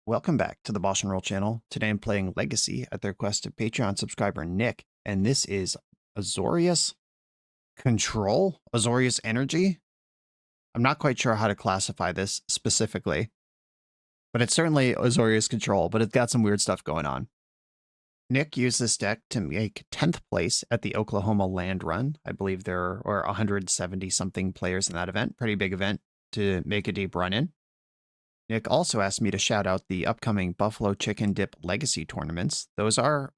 Welcome back to the BoshNRoll channel. Today I'm playing Legacy at the request of Patreon subscriber Nick, and this is Azorius Control? Azorius Energy? I'm not quite sure how to classify this specifically, but it's certainly Azorius Control, but it's got some weird stuff going on. Nick used this deck to make 10th place at the Oklahoma Land Run. I believe there were 170-something players in that event. Pretty big event to make a deep run in. Nick also asked me to shout out the upcoming Buffalo Chicken Dip Legacy tournaments. Those are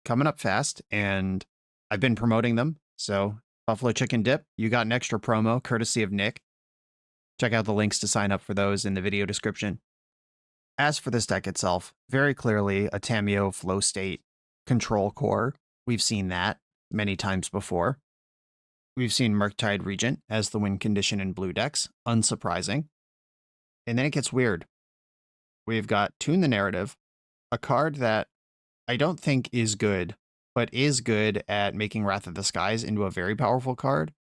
coming up fast, and I've been promoting them. So Buffalo Chicken Dip, you got an extra promo courtesy of Nick. Check out the links to sign up for those in the video description. As for this deck itself, very clearly a Tamiyo flow state control core. We've seen that many times before. We've seen Murktide Regent as the win condition in blue decks, unsurprising. And then it gets weird. We've got Tune the Narrative, a card that I don't think is good, but is good at making Wrath of the Skies into a very powerful card.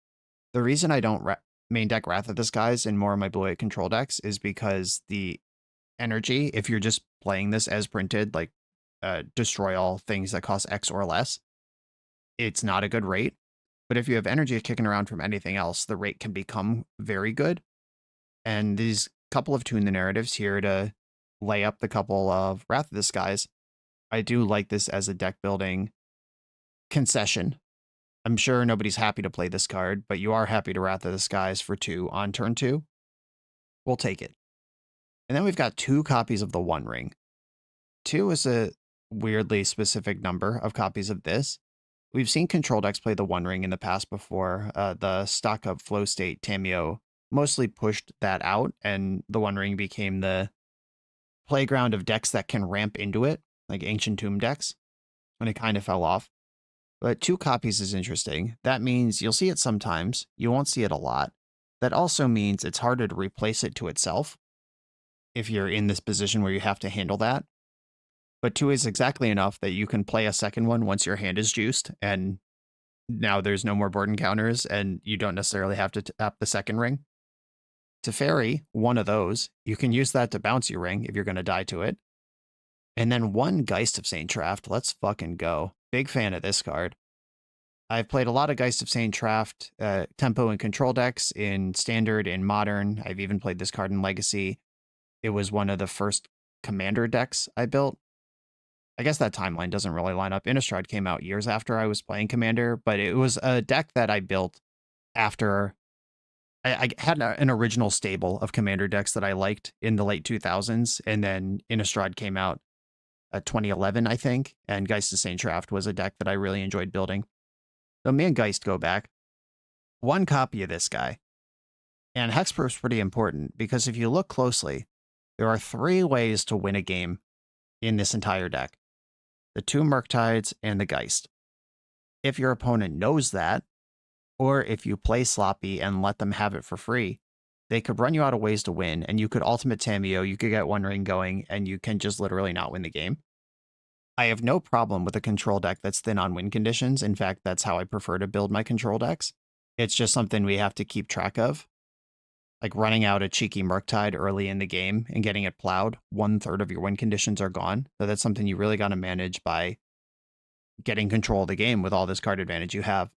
The reason I don't main deck Wrath of the Skies in more of my blue-white control decks is because the energy, if you're just playing this as printed, like destroy all things that cost X or less, it's not a good rate. But if you have energy kicking around from anything else, the rate can become very good. And these couple of Tune the Narratives here to lay up the couple of Wrath of the Skies, I do like this as a deck building concession. I'm sure nobody's happy to play this card, but you are happy to Wrath of the Skies for 2 on turn 2. We'll take it. And then we've got 2 copies of the One Ring. 2 is a weirdly specific number of copies of this. We've seen control decks play the One Ring in the past before. The stock up flow state Tamiyo mostly pushed that out, and the One Ring became the playground of decks that can ramp into it, like Ancient Tomb decks, and it kind of fell off. But 2 copies is interesting. That means you'll see it sometimes. You won't see it a lot. That also means it's harder to replace it to itself if you're in this position where you have to handle that. But 2 is exactly enough that you can play a second one once your hand is juiced, and now there's no more board encounters, and you don't necessarily have to tap the second ring. To ferry one of those, you can use that to bounce your ring if you're going to die to it. And then 1 Geist of St. Traft. Let's fucking go. Big fan of this card. I've played a lot of Geist of St. Traft tempo and control decks in Standard and Modern. I've even played this card in Legacy. It was one of the first Commander decks I built. I guess that timeline doesn't really line up. Innistrad came out years after I was playing Commander, but it was a deck that I built after I had an original stable of Commander decks that I liked in the late 2000s, and then Innistrad came out 2011, I think, and Geist of St. Traft was a deck that I really enjoyed building. So me and Geist go back. 1 copy of this guy. And Hexproof is pretty important, because if you look closely, there are 3 ways to win a game in this entire deck. The 2 Murktides and the Geist. If your opponent knows that, or if you play sloppy and let them have it for free, they could run you out of ways to win, and you could ultimate Tamiyo, you could get One Ring going, and you can just literally not win the game. I have no problem with a control deck that's thin on win conditions. In fact, that's how I prefer to build my control decks. It's just something we have to keep track of. Like running out a cheeky Murktide early in the game and getting it plowed, 1/3 of your win conditions are gone. So that's something you really got to manage by getting control of the game with all this card advantage you have.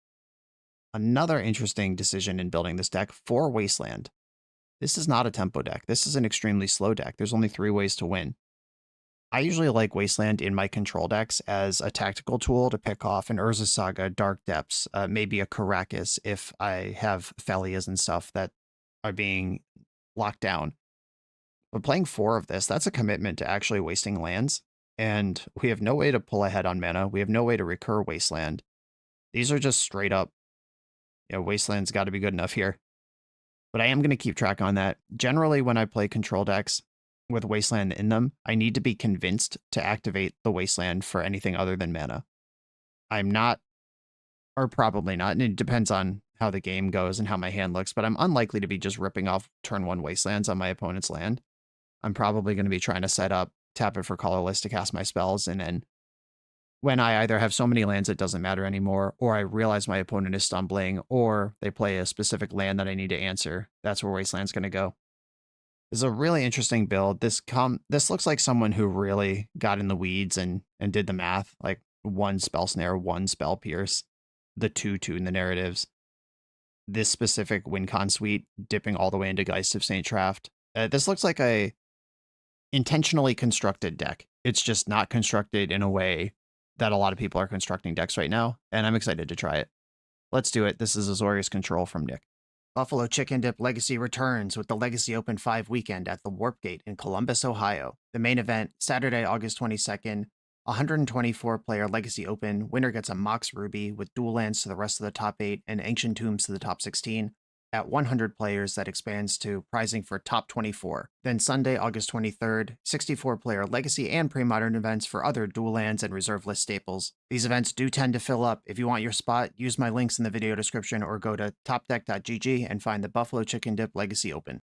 Another interesting decision in building this deck, 4 Wasteland. This is not a tempo deck. This is an extremely slow deck. There's only 3 ways to win. I usually like Wasteland in my control decks as a tactical tool to pick off an Urza Saga, Dark Depths, maybe a Karakas if I have Felias and stuff that are being locked down. But playing 4 of this, that's a commitment to actually wasting lands, and we have no way to pull ahead on mana. We have no way to recur Wasteland. These are just straight up, Wasteland's got to be good enough here. But I am going to keep track on that. Generally, when I play control decks with Wasteland in them, I need to be convinced to activate the Wasteland for anything other than mana. I'm not, or probably not, and it depends on how the game goes and how my hand looks, but I'm unlikely to be just ripping off turn 1 Wastelands on my opponent's land. I'm probably going to be trying to set up, tap it for colorless to cast my spells, and then when I either have so many lands it doesn't matter anymore, or I realize my opponent is stumbling, or they play a specific land that I need to answer, that's where Wasteland's going to go. This is a really interesting build. This looks like someone who really got in the weeds and did the math, like one spell snare, one spell pierce, the 2/2 in the narratives. This specific WinCon suite dipping all the way into Geist of St. Traft. This looks like a intentionally constructed deck. It's just not constructed in a way that a lot of people are constructing decks right now, and I'm excited to try it. Let's do it. This is Azorius Control from Nick. Buffalo Chicken Dip Legacy returns with the Legacy Open 5 weekend at the Warp Gate in Columbus, Ohio. The main event, Saturday, August 22nd, 124-player Legacy Open. Winner gets a Mox Ruby with dual lands to the rest of the top 8 and Ancient Tombs to the top 16. At 100 players, that expands to prizing for top 24. Then Sunday, August 23rd, 64-player Legacy and Pre-Modern events for other dual lands and reserve list staples. These events do tend to fill up. If you want your spot, use my links in the video description or go to topdeck.gg and find the Buffalo Chicken Dip Legacy Open.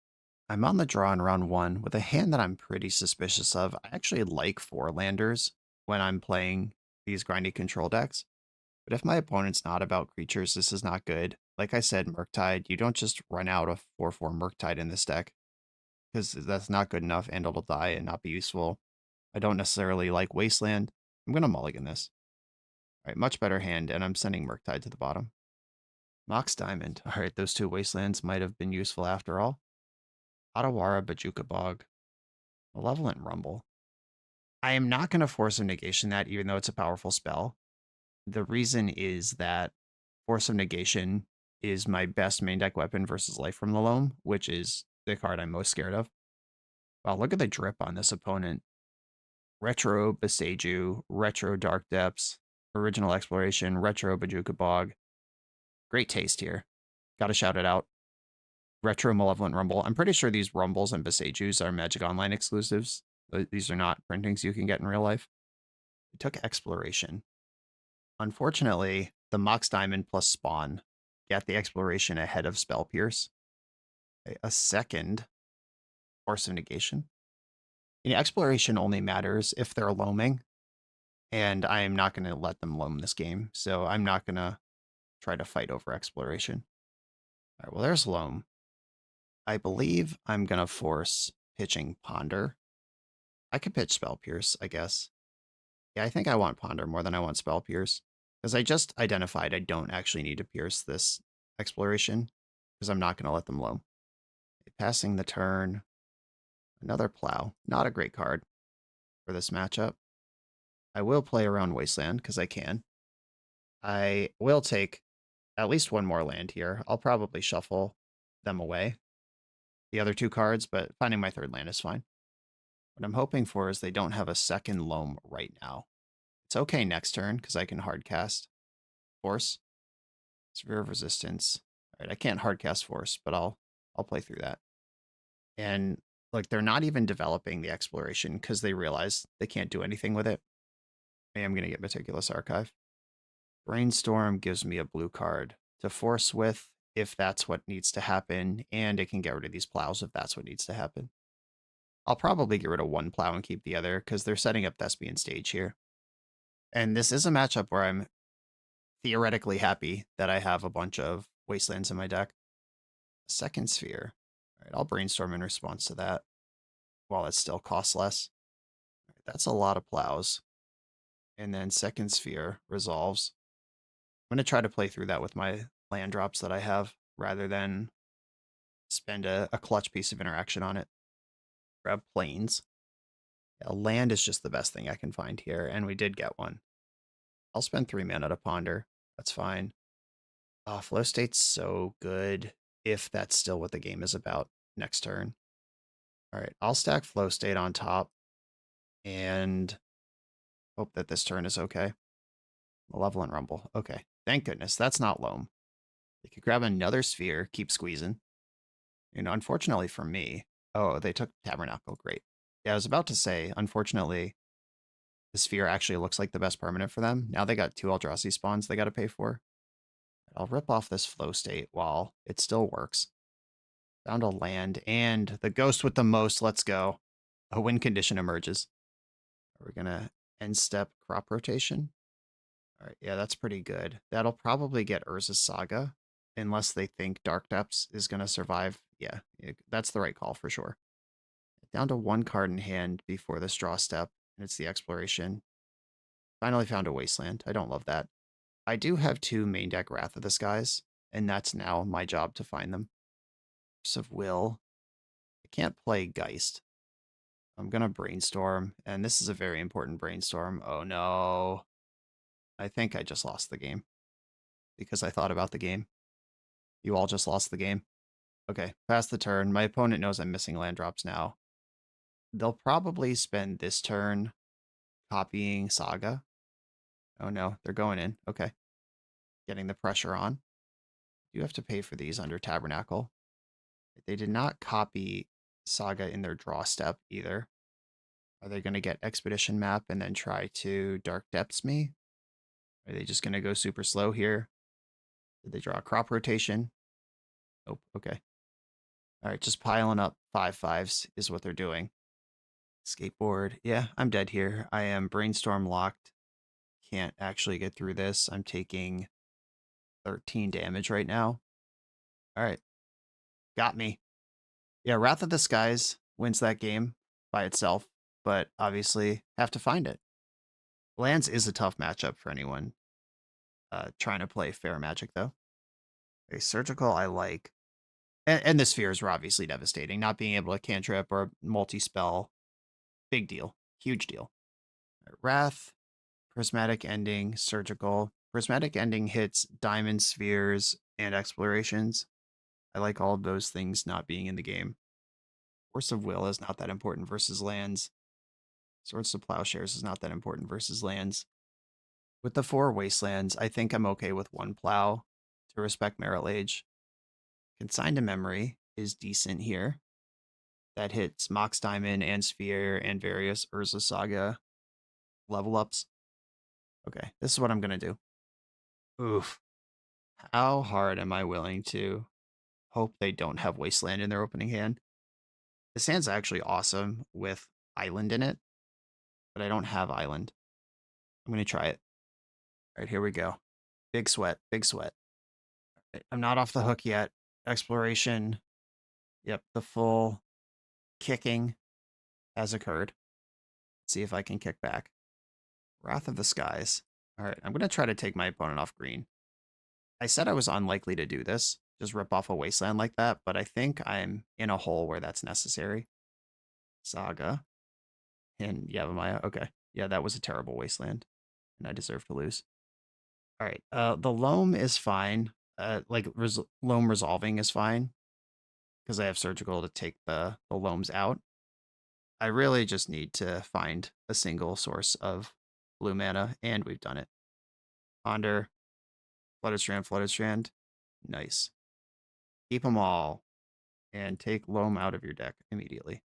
I'm on the draw in round 1 with a hand that I'm pretty suspicious of. I actually like 4-landers when I'm playing these grindy control decks. But if my opponent's not about creatures, this is not good. Like I said, Murktide, you don't just run out of 4/4 Murktide in this deck, because that's not good enough and it'll die and not be useful. I don't necessarily like Wasteland. I'm going to mulligan this. All right, much better hand, and I'm sending Murktide to the bottom. Mox Diamond. All right, those 2 Wastelands might have been useful after all. Otawara, Bajuka Bog. Malevolent Rumble. I am not going to force a negation that, even though it's a powerful spell. The reason is that Force of Negation is my best main deck weapon versus Life from the Loam, which is the card I'm most scared of. Wow, look at the drip on this opponent. Retro Beseiju, Retro Dark Depths, Original Exploration, Retro Bajuka Bog. Great taste here. Gotta shout it out. Retro Malevolent Rumble. I'm pretty sure these Rumbles and Beseijus are Magic Online exclusives. These are not printings you can get in real life. It took Exploration. Unfortunately, the Mox Diamond plus Spawn get the Exploration ahead of Spell Pierce. A second Force of Negation. Exploration only matters if they're loaming, and I am not going to let them loam this game, so I'm not going to try to fight over Exploration. All right, well, there's loam. I believe I'm going to force pitching Ponder. I could pitch Spell Pierce, I guess. Yeah, I think I want Ponder more than I want Spell Pierce, because I just identified I don't actually need to pierce this Exploration, because I'm not going to let them loam. Passing the turn. Another Plow. Not a great card for this matchup. I will play around Wasteland, because I can. I will take at least one more land here. I'll probably shuffle them away, the other 2 cards, but finding my 3rd land is fine. What I'm hoping for is they don't have a second loam right now. It's okay next turn, because I can hardcast Force. Sphere of Resistance. All right, I can't hardcast Force, but I'll play through that. And like, they're not even developing the Exploration because they realize they can't do anything with it. I am going to get Meticulous Archive. Brainstorm gives me a blue card to force with if that's what needs to happen, and it can get rid of these plows if that's what needs to happen. I'll probably get rid of 1 plow and keep the other, because they're setting up Thespian Stage here. And this is a matchup where I'm theoretically happy that I have a bunch of Wastelands in my deck. Second Sphere. All right, I'll Brainstorm in response to that, while it still costs less. All right, that's a lot of plows. And then Second Sphere resolves. I'm going to try to play through that with my land drops that I have, rather than spend a clutch piece of interaction on it. Grab Plains. A land is just the best thing I can find here, and we did get one. I'll spend 3 mana to Ponder. That's fine. Flow State's so good, if that's still what the game is about next turn. All right, I'll stack Flow State on top, and hope that this turn is okay. Malevolent Rumble. Okay, thank goodness. That's not loam. They could grab another sphere, keep squeezing. Unfortunately for me... Oh, they took Tabernacle. Great. Yeah, I was about to say, unfortunately, the sphere actually looks like the best permanent for them. Now they got 2 Eldrazi spawns they got to pay for. I'll rip off this Flow State while it still works. Found a land, and the ghost with the most. Let's go. A win condition emerges. We're going to end step Crop Rotation. All right, yeah, that's pretty good. That'll probably get Urza's Saga, unless they think Dark Depths is going to survive. Yeah, that's the right call for sure. Down to 1 card in hand before this draw step, and it's the exploration. Finally found a wasteland. I don't love that. I do have 2 main deck Wrath of the Skies, and that's now my job to find them. Force of Will. I can't play Geist. I'm going to brainstorm, and this is a very important brainstorm. Oh no. I think I just lost the game because I thought about the game. You all just lost the game. Okay, pass the turn. My opponent knows I'm missing land drops now. They'll probably spend this turn copying Saga. Oh no, they're going in. Okay. Getting the pressure on. You have to pay for these under Tabernacle. They did not copy Saga in their draw step either. Are they going to get Expedition Map and then try to Dark Depths me? Are they just going to go super slow here? Did they draw a crop rotation? Nope. Okay. All right, just piling up 5/5s is what they're doing. Skateboard. Yeah, I'm dead here. I am brainstorm locked. Can't actually get through this. I'm taking 13 damage right now. All right. Got me. Yeah, Wrath of the Skies wins that game by itself, but obviously have to find it. Lands is a tough matchup for anyone trying to play fair Magic, though. A Surgical I like. And the spheres were obviously devastating. Not being able to cantrip or multi-spell, big deal. Huge deal. Wrath, Prismatic Ending, Surgical. Prismatic Ending hits Diamond, Spheres, and Explorations. I like all of those things not being in the game. Force of Will is not that important versus lands. Swords to Plowshares is not that important versus lands. With the 4 Wastelands, I think I'm okay with 1 Plow to respect Merit Age. Consign to Memory is decent here. That hits Mox Diamond and Sphere and various Urza Saga level ups. Okay, this is what I'm going to do. Oof. How hard am I willing to hope they don't have Wasteland in their opening hand? This hand's actually awesome with Island in it, but I don't have Island. I'm going to try it. All right, here we go. Big sweat, big sweat. Right, I'm not off the hook yet. Exploration. Yep, the full kicking has occurred. Let's see if I can kick back. Wrath of the Skies. All right, I'm going to try to take my opponent off green. I said I was unlikely to do this, just rip off a wasteland like that, but I think I'm in a hole where that's necessary. Saga. And Yavimaya. Okay. Yeah, that was a terrible wasteland, and I deserve to lose. All right. The Loam is fine. Loam resolving is fine because I have Surgical to take the Loams out. I really just need to find a single source of blue mana, and we've done it. Ponder, Flooded Strand. Nice. Keep them all, and take Loam out of your deck immediately.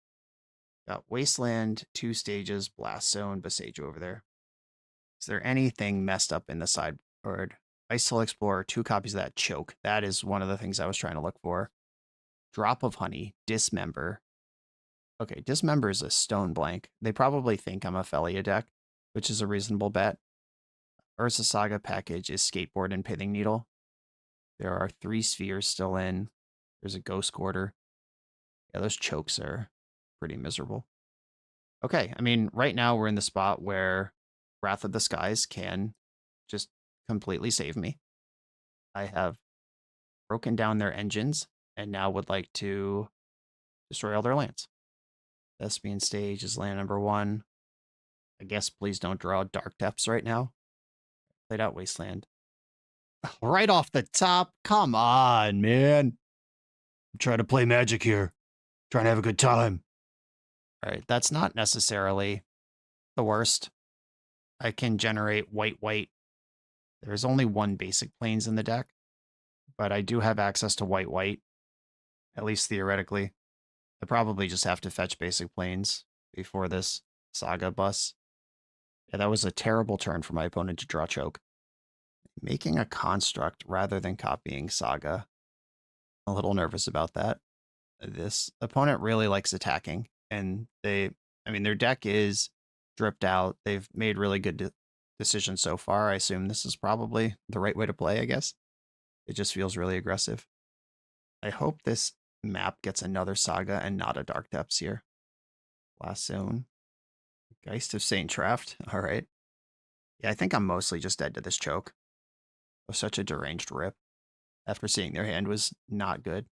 Got Wasteland, 2 stages, Blast Zone, Besage over there. Is there anything messed up in the sideboard? Ice-Soul Explorer, 2 copies of that. Choke. That is one of the things I was trying to look for. Drop of Honey, Dismember. Okay, Dismember is a stone blank. They probably think I'm a Felia deck, which is a reasonable bet. Ursa Saga package is Skateboard and Pithing Needle. There are 3 spheres still in. There's a Ghost Quarter. Yeah, those chokes are pretty miserable. Okay, I mean, right now we're in the spot where Wrath of the Skies can just completely save me. I have broken down their engines and now would like to destroy all their lands. Thespian Stage is land number 1. I guess please don't draw Dark Depths right now. Played out Wasteland. Right off the top? Come on, man. I'm trying to play Magic here. Trying to have a good time. All right, that's not necessarily the worst. I can generate white. There's only 1 basic planes in the deck, but I do have access to white, at least theoretically. I probably just have to fetch basic planes before this Saga bus. Yeah, that was a terrible turn for my opponent to draw choke. Making a construct rather than copying Saga. I'm a little nervous about that. This opponent really likes attacking, and their deck is dripped out. They've made really good decisions so far. I assume this is probably the right way to play, I guess. It just feels really aggressive. I hope this map gets another Saga and not a Dark Depths here. Last Zone. Geist of St. Traft. All right. Yeah, I think I'm mostly just dead to this choke. It was such a deranged rip. After seeing their hand was not good.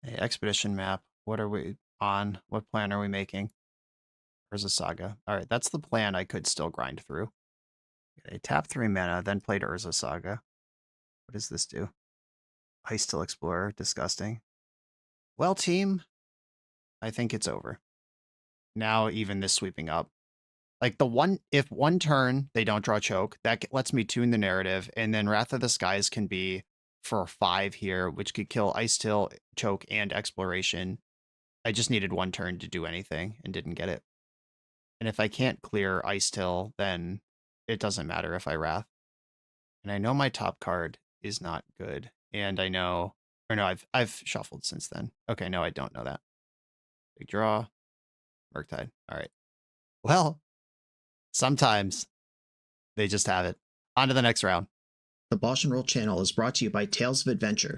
Hey, expedition map. What are we on? What plan are we making? Urza Saga. All right, that's the plan I could still grind through. Okay, tap 3 mana, then played Urza Saga. What does this do? Heist Till Explorer. Disgusting. Well, team, I think it's over. Now even this sweeping up. Like if one turn they don't draw choke, that lets me tune the narrative, and then Wrath of the Skies can be for 5 here, which could kill Ice Till, choke, and exploration. I just needed one turn to do anything and didn't get it. And if I can't clear Ice Till, then it doesn't matter if I Wrath. And I know my top card is not good, and I know, or no, I've shuffled since then. Okay, no, I don't know that. Big draw, Murktide. All right. Well, sometimes they just have it. On to the next round. The BoshNRoll channel is brought to you by Tales of Adventure.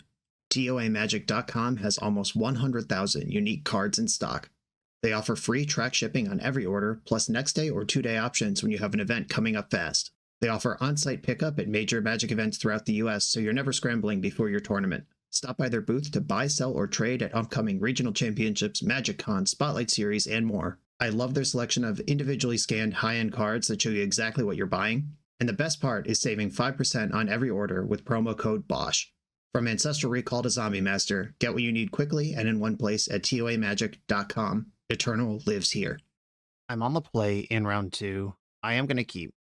TOAMagic.com has almost 100,000 unique cards in stock. They offer free track shipping on every order, plus next day or 2-day options when you have an event coming up fast. They offer on-site pickup at major Magic events throughout the US, so you're never scrambling before your tournament. Stop by their booth to buy, sell, or trade at upcoming regional championships, Magic Con, Spotlight Series, and more. I love their selection of individually scanned high-end cards that show you exactly what you're buying. And the best part is saving 5% on every order with promo code BOSH. From Ancestral Recall to Zombie Master, get what you need quickly and in one place at TOAMagic.com. Eternal lives here. I'm on the play in round 2. I am going to keep.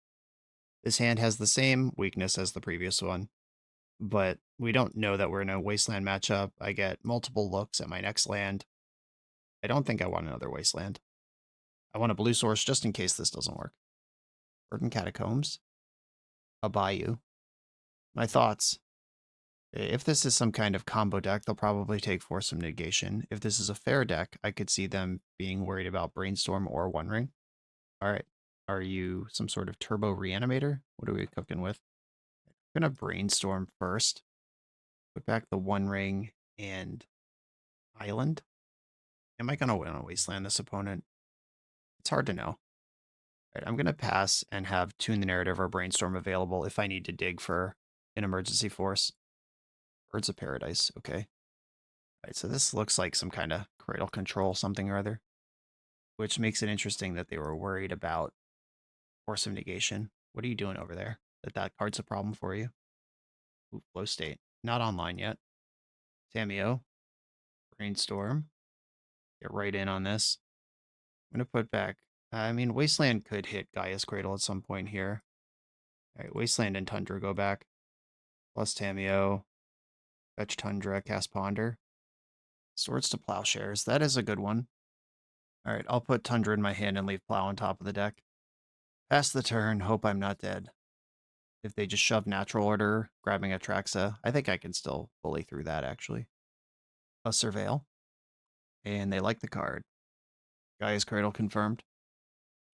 This hand has the same weakness as the previous one, but we don't know that we're in a Wasteland matchup. I get multiple looks at my next land. I don't think I want another Wasteland. I want a blue source just in case this doesn't work. Verdant Catacombs. A Bayou. My thoughts. If this is some kind of combo deck, they'll probably take Force of Negation. If this is a fair deck, I could see them being worried about Brainstorm or One Ring. All right. Are you some sort of Turbo Reanimator? What are we cooking with? I'm going to Brainstorm first. Put back the One Ring and Island. Am I going to win a Wasteland this opponent? It's hard to know. All right, I'm going to pass and have Tune the Narrative or Brainstorm available if I need to dig for an emergency force. Birds of Paradise, okay. All right, so this looks like some kind of Cradle Control something or other, which makes it interesting that they were worried about Force of Negation. What are you doing over there? That card's a problem for you? Ooh, Flow State. Not online yet. Tameo. Brainstorm. Get right in on this. I'm going to put back... I mean, Wasteland could hit Gaia's Cradle at some point here. All right, Wasteland and Tundra go back. Plus Tameo. Fetch Tundra, cast Ponder. Swords to Plowshares. That is a good one. All right, I'll put Tundra in my hand and leave Plow on top of the deck. Pass the turn, hope I'm not dead. If they just shove Natural Order, grabbing Atraxa, I think I can still bully through that, actually. A Surveil. And they like the card. Gaia's Cradle confirmed.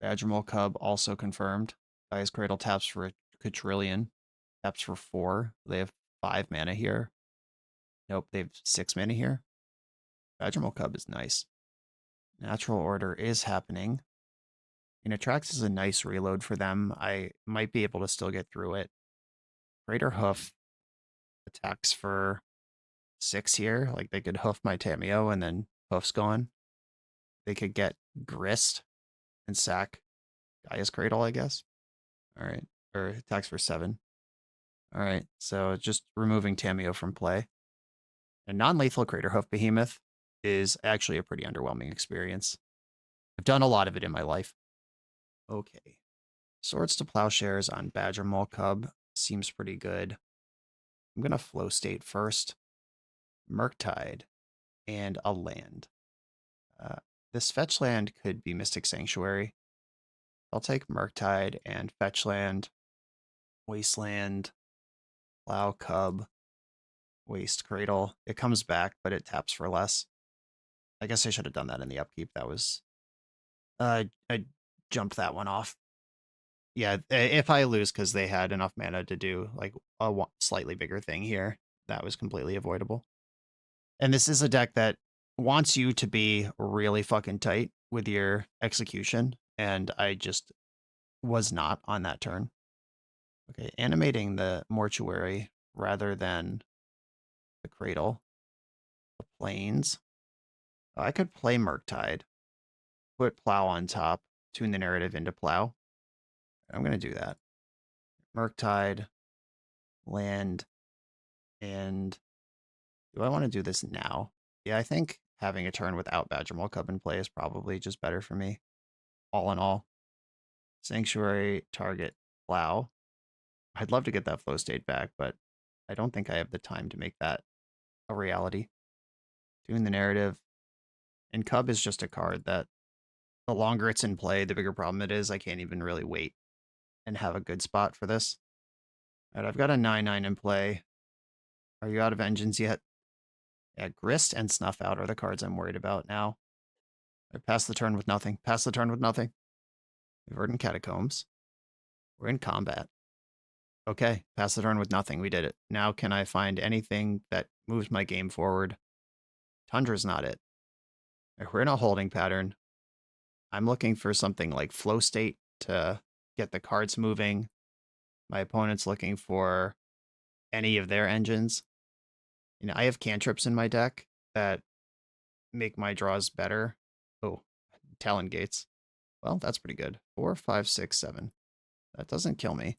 Badgermole Cub also confirmed. Gaia's Cradle taps for a quadrillion. Taps for 4. They have 5 mana here. Nope, they have 6 mana here. Badgermole Cub is nice. Natural Order is happening. And Atrax is a nice reload for them. I might be able to still get through it. Greater Hoof attacks for 6 here. Like, they could hoof my Tameo and then Hoof's gone. They could get Grist and sack Gaia's Cradle, I guess. All right. Or attacks for 7. All right. So just removing Tameo from play. A non-lethal Crater Hoof Behemoth is actually a pretty underwhelming experience. I've done a lot of it in my life. Okay. Swords to Plowshares on Badgermole Cub seems pretty good. I'm going to Flow State first. Murktide and a land. This fetch land could be Mystic Sanctuary. I'll take Murktide and fetch land. Wasteland. Plow Cub. Waste Cradle. It comes back, but it taps for less. I guess I should have done that in the upkeep. That was... I jumped that one off. Yeah, if I lose because they had enough mana to do like a slightly bigger thing here, that was completely avoidable. And this is a deck that wants you to be really fucking tight with your execution, and I just was not on that turn. Okay, animating the mortuary rather than the cradle. The plains. I could play Murktide, put Plow on top, tune the narrative into Plow. I'm going to do that. Murktide, land, and do I want to do this now? Yeah, I think having a turn without Badgermaul Cub in play is probably just better for me, all in all. Sanctuary, target, Plow. I'd love to get that flow state back, but I don't think I have the time to make that a reality. Doing the narrative. And Cub is just a card that the longer it's in play, the bigger problem it is. I can't even really wait and have a good spot for this. All right, I've got a 9/9 in play. Are you out of engines yet? Yeah, Grist and Snuff Out are the cards I'm worried about now. I pass the turn with nothing. Pass the turn with nothing. We've in Catacombs. We're in combat. Okay, pass the turn with nothing. We did it. Now can I find anything that moves my game forward? Tundra's not it. We're in a holding pattern. I'm looking for something like Flow State to get the cards moving. My opponent's looking for any of their engines. You know, I have cantrips in my deck that make my draws better. Oh, Talon Gates. Well, that's pretty good. 4, 5, 6, 7. That doesn't kill me.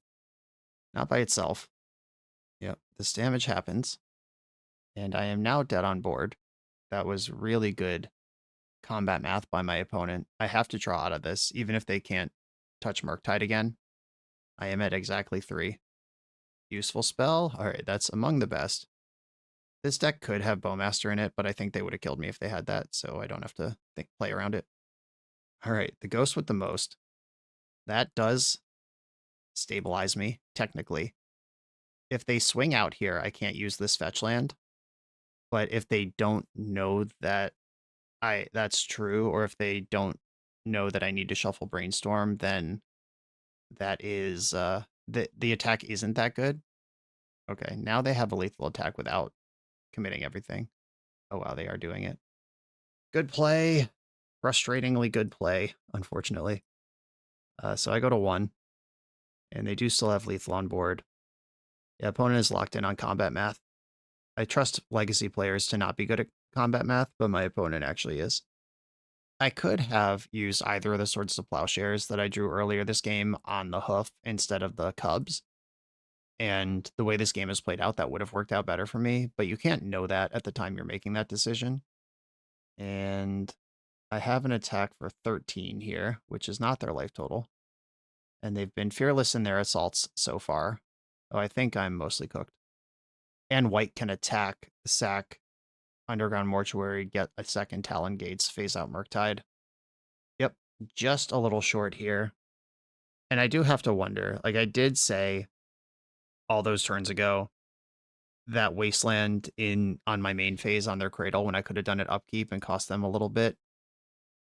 Not by itself. Yep, this damage happens. And I am now dead on board. That was really good combat math by my opponent. I have to draw out of this, even if they can't touch Murktide again. I am at exactly 3. Useful spell? Alright, that's among the best. This deck could have Bowmaster in it, but I think they would have killed me if they had that, so I don't have to play around it. Alright, the Ghost with the most. That does stabilize me, technically. If they swing out here, I can't use this fetch land. But if they don't know that that's true, or if they don't know that I need to shuffle Brainstorm, then that is the attack isn't that good. Okay, now they have a lethal attack without committing everything. Oh wow, they are doing it. Good play. Frustratingly good play, unfortunately. So I go to 1. And they do still have lethal on board. The opponent is locked in on combat math. I trust legacy players to not be good at combat math, but my opponent actually is. I could have used either of the Swords of Plowshares that I drew earlier this game on the hoof instead of the Cubs. And the way this game is played out, that would have worked out better for me, but you can't know that at the time you're making that decision. And I have an attack for 13 here, which is not their life total. And they've been fearless in their assaults so far. Oh, I think I'm mostly cooked. And white can attack, sack, Underground Mortuary, get a second Talon Gates, phase out Murktide. Yep, just a little short here. And I do have to wonder, like I did say all those turns ago, that Wasteland on my main phase on their Cradle when I could have done it upkeep and cost them a little bit.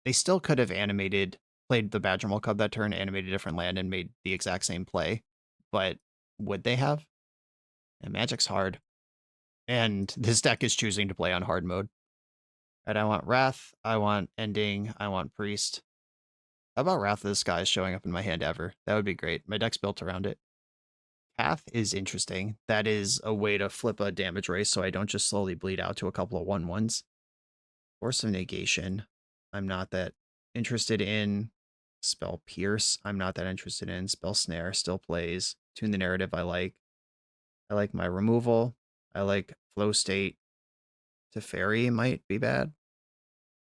They still could have played the Badgermaul Cub that turn, animated a different land, and made the exact same play. But would they have? And Magic's hard. And this deck is choosing to play on hard mode. And I want Wrath, I want Ending, I want Priest. How about Wrath of the Skies showing up in my hand ever? That would be great. My deck's built around it. Path is interesting. That is a way to flip a damage race so I don't just slowly bleed out to a couple of 1/1s. Force of Negation. I'm not that interested in. Spell Pierce. I'm not that interested in. Spell Snare still plays. Tune the Narrative I like. I like my removal. I like Flow State. Teferi might be bad.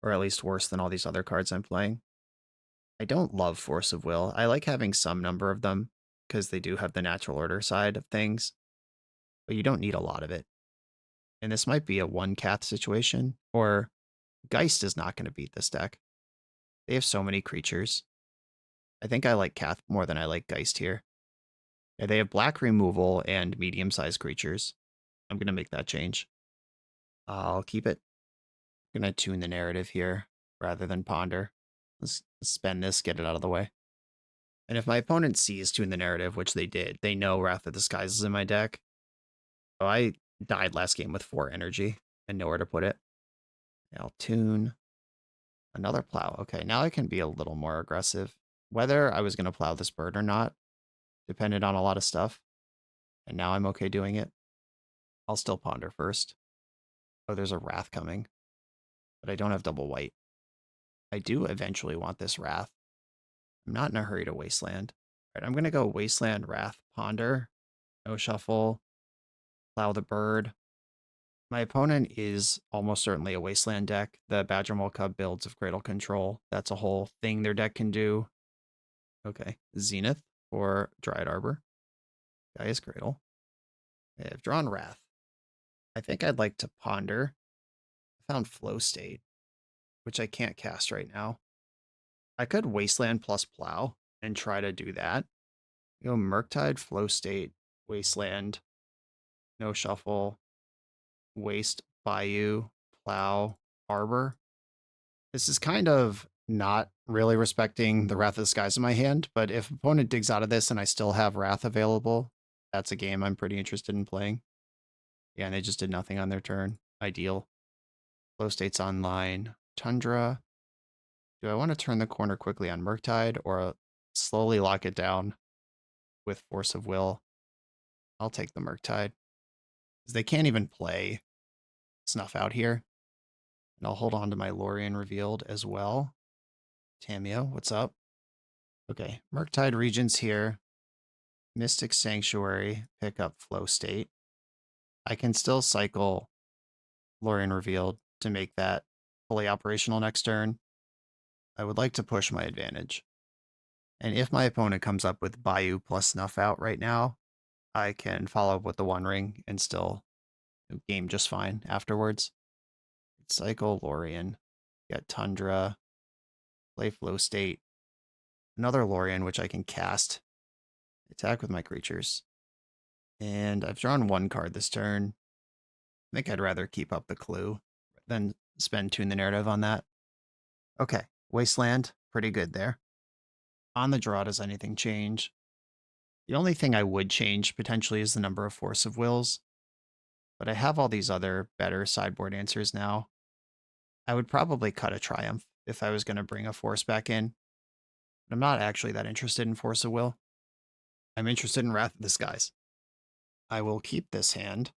Or at least worse than all these other cards I'm playing. I don't love Force of Will. I like having some number of them because they do have the natural order side of things. But you don't need a lot of it. And this might be a 1-Cath situation. Or Geist is not going to beat this deck. They have so many creatures. I think I like Cath more than I like Geist here. Yeah, they have black removal and medium-sized creatures. I'm going to make that change. I'll keep it. I'm going to tune the narrative here rather than ponder. Let's spend this, get it out of the way. And if my opponent sees tune the narrative, which they did, they know Wrath of the Skies is in my deck. So I died last game with 4 energy and nowhere to put it. I'll tune. Another plow. Okay, now I can be a little more aggressive. Whether I was going to plow this bird or not depended on a lot of stuff. And now I'm okay doing it. I'll still ponder first. Oh, there's a wrath coming. But I don't have double white. I do eventually want this wrath. I'm not in a hurry to wasteland. All right, I'm going to go wasteland, wrath, ponder, no shuffle, plow the bird. My opponent is almost certainly a wasteland deck. The Badger Mole Cub builds of Cradle Control. That's a whole thing their deck can do. Okay, Zenith for Dryad Arbor. Gaia's Cradle. I've drawn Wrath. I think I'd like to ponder. I found Flow State, which I can't cast right now. I could Wasteland plus Plow and try to do that. Go Murktide, Flow State, Wasteland, no shuffle, Waste, Bayou, Plow, Arbor. This is kind of not really respecting the Wrath of the Skies in my hand, but if opponent digs out of this and I still have Wrath available, that's a game I'm pretty interested in playing. Yeah, and they just did nothing on their turn. Ideal. Flow State's online. Tundra. Do I want to turn the corner quickly on Murktide or slowly lock it down with Force of Will? I'll take the Murktide. Because they can't even play Snuff out here. And I'll hold on to my Lorien Revealed as well. Tamio, what's up? Okay, Murktide Regents here. Mystic Sanctuary, pick up Flow State. I can still cycle Lorien Revealed to make that fully operational next turn. I would like to push my advantage. And if my opponent comes up with Bayou plus Snuff out right now, I can follow up with the One Ring and still game just fine afterwards. Cycle Lorien, get Tundra, play Flow State, another Lorien, which I can cast, attack with my creatures. And I've drawn one card this turn. I think I'd rather keep up the clue than spend Tune the Narrative on that. Okay, Wasteland, pretty good there. On the draw, does anything change? The only thing I would change potentially is the number of Force of Wills, but I have all these other better sideboard answers now. I would probably cut a Triumph if I was going to bring a Force back in, but I'm not actually that interested in Force of Will. I'm interested in Wrath of the Skies. I will keep this hand.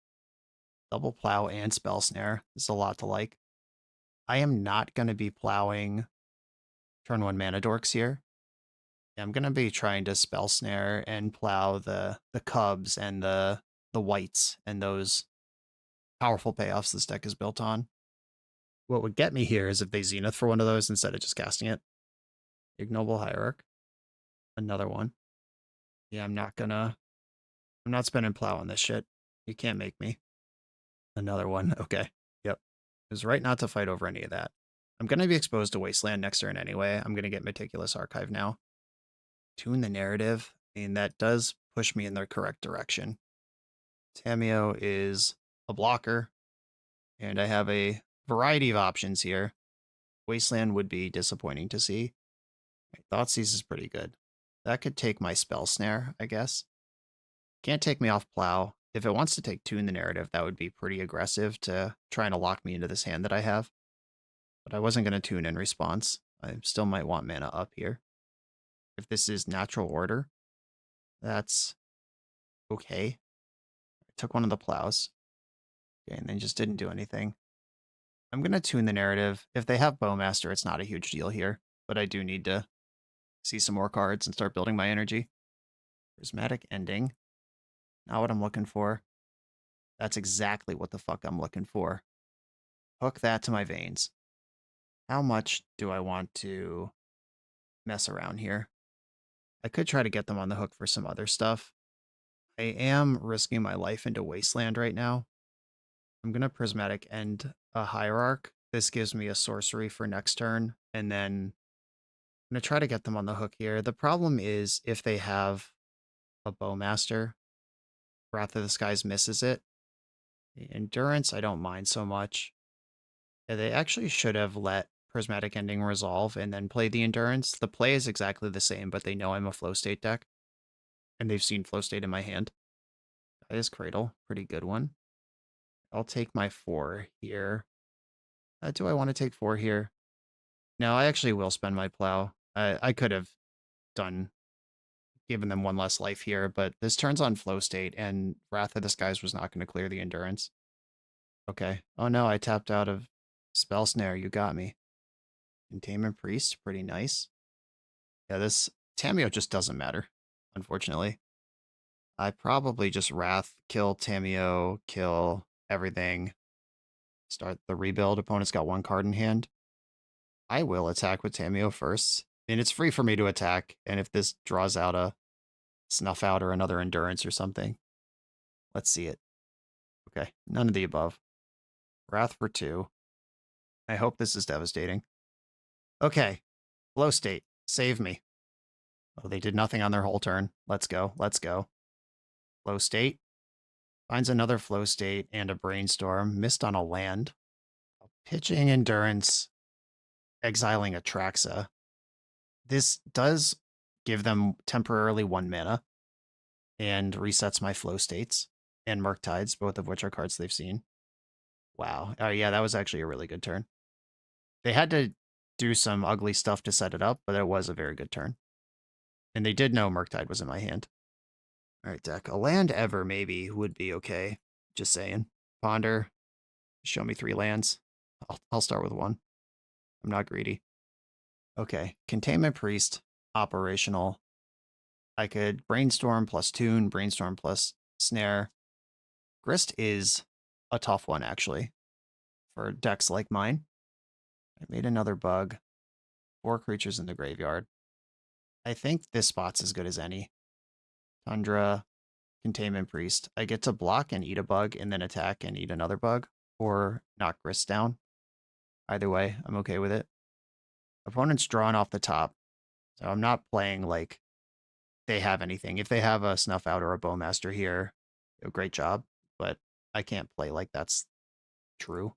Double Plow and Spell Snare. There's a lot to like. I am not going to be plowing turn 1 mana dorks here. I'm going to be trying to Spell Snare and plow the Cubs and the whites and those powerful payoffs this deck is built on. What would get me here is if they Zenith for one of those instead of just casting it. Ignoble Hierarch. Another one. Yeah, I'm not spending plow on this shit. You can't make me. Another one. Okay. Yep. It was right not to fight over any of that. I'm going to be exposed to Wasteland next turn anyway. I'm going to get Meticulous Archive now. Tune the Narrative. I mean, that does push me in the correct direction. Tamio is a blocker, and I have a variety of options here. Wasteland would be disappointing to see. Thoughtseize is pretty good. That could take my Spell Snare, I guess. Can't take me off Plow. If it wants to take Tune the Narrative, that would be pretty aggressive to trying to lock me into this hand that I have. But I wasn't going to tune in response. I still might want mana up here. If this is Natural Order, that's okay. I took one of the plows. Okay, and then just didn't do anything. I'm going to tune the Narrative. If they have Bowmaster, it's not a huge deal here, but I do need to see some more cards and start building my energy. Prismatic Ending. Not what I'm looking for. That's exactly what the fuck I'm looking for. Hook that to my veins. How much do I want to mess around here? I could try to get them on the hook for some other stuff. I am risking my life into Wasteland right now. I'm going to Prismatic End a Hierarch. This gives me a sorcery for next turn, and then I'm going to try to get them on the hook here. The problem is if they have a Bowmaster, Wrath of the Skies misses it. The Endurance, I don't mind so much. Yeah, they actually should have let Prismatic Ending resolve and then play the Endurance. The play is exactly the same, but they know I'm a Flow State deck. And they've seen Flow State in my hand. Gaia's Cradle, pretty good one. I'll take my 4 here. Do I want to take 4 here? No, I actually will spend my plow. I could have given them one less life here, but this turns on flow state, and Wrath of the Skies was not going to clear the endurance. Okay. Oh no, I tapped out of Spell Snare. You got me. Containment Priest, pretty nice. Yeah, this Tameo just doesn't matter, unfortunately. I probably just Wrath, kill Tameo, kill everything. Start the rebuild. Opponent's got one card in hand. I will attack with Tameo first. And it's free for me to attack. And if this draws out a Snuff Out or another Endurance or something. Let's see it. Okay, none of the above. Wrath for 2. I hope this is devastating. Okay, flow state. Save me. Oh, they did nothing on their whole turn. Let's go. Let's go. Flow state. Finds another flow state and a brainstorm. Missed on a land. Pitching Endurance. Exiling Atraxa. This does give them temporarily 1 mana and resets my flow states and Murktides, both of which are cards they've seen. Wow. Oh, yeah, that was actually a really good turn. They had to do some ugly stuff to set it up, but it was a very good turn. And they did know Murktide was in my hand. All right, deck. A land ever maybe would be okay. Just saying. Ponder. Show me 3 lands. I'll start with 1. I'm not greedy. Okay. Containment Priest. Operational. I could Brainstorm plus Tune, Brainstorm plus Snare. Grist is a tough one, actually, for decks like mine. I made another bug. 4 creatures in the graveyard. I think this spot's as good as any. Tundra, Containment Priest. I get to block and eat a bug and then attack and eat another bug, or knock Grist down. Either way, I'm okay with it. Opponent's drawn off the top, so I'm not playing like they have anything. If they have a Snuff Out or a Bowmaster here, great job, but I can't play like that's true.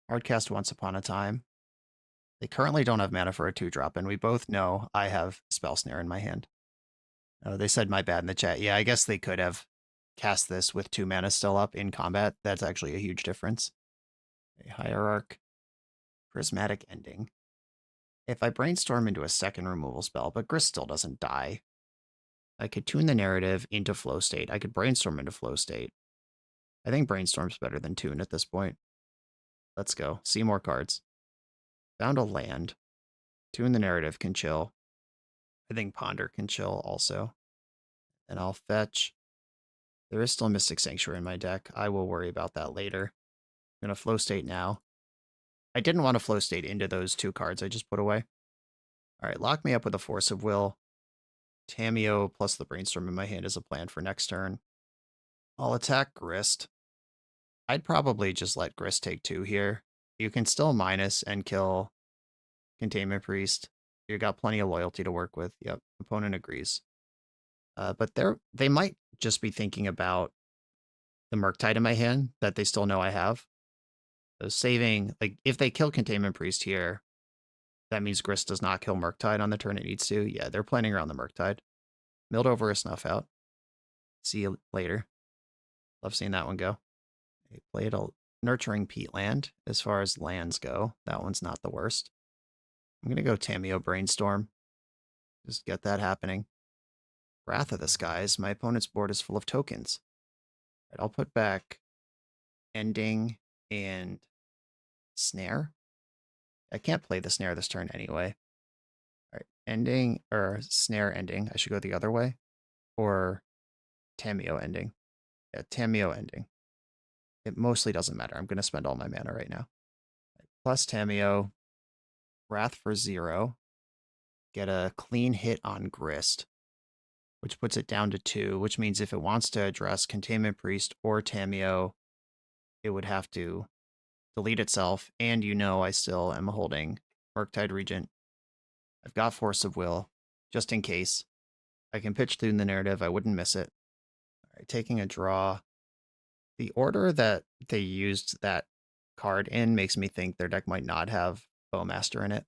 Hardcast Once Upon a Time. They currently don't have mana for a 2-drop, and we both know I have Spell Snare in my hand. Oh, they said my bad in the chat. Yeah, I guess they could have cast this with 2 mana still up in combat. That's actually a huge difference. A Hierarch. Prismatic Ending. If I Brainstorm into a second removal spell, but Grist still doesn't die, I could tune the narrative into flow state. I could Brainstorm into flow state. I think Brainstorm's better than Tune at this point. Let's go. See more cards. Found a land. Tune the narrative can chill. I think Ponder can chill also. And I'll fetch. There is still Mystic Sanctuary in my deck. I will worry about that later. I'm going to flow state now. I didn't want to flow state into those 2 cards I just put away. All right, lock me up with a Force of Will. Tameo plus the Brainstorm in my hand is a plan for next turn. I'll attack Grist. I'd probably just let Grist take 2 here. You can still minus and kill Containment Priest. You got plenty of loyalty to work with. Yep, opponent agrees. But they might just be thinking about the Murktide in my hand that they still know I have. So saving, like, if they kill Containment Priest here, that means Grist does not kill Murktide on the turn it needs to. Yeah, they're planning around the Murktide. Milled over a Snuff Out. See you later. Love seeing that one go. They played a Nurturing Peatland. As far as lands go, that one's not the worst. I'm going to go Tameo Brainstorm. Just get that happening. Wrath of the Skies. My opponent's board is full of tokens. Right, I'll put back Ending and Snare. I can't play the Snare this turn anyway. All right, Ending or Snare Ending. I should go the other way. Or Tameo Ending. Yeah, Tameo Ending. It mostly doesn't matter. I'm going to spend all my mana right now. Right, plus Tameo. Wrath for 0. Get a clean hit on Grist, which puts it down to 2, which means if it wants to address Containment Priest or Tameo, it would have to delete itself, and you know I still am holding Murktide Regent. I've got Force of Will, just in case. I can pitch through the narrative, I wouldn't miss it. All right, taking a draw. The order that they used that card in makes me think their deck might not have Bowmaster in it.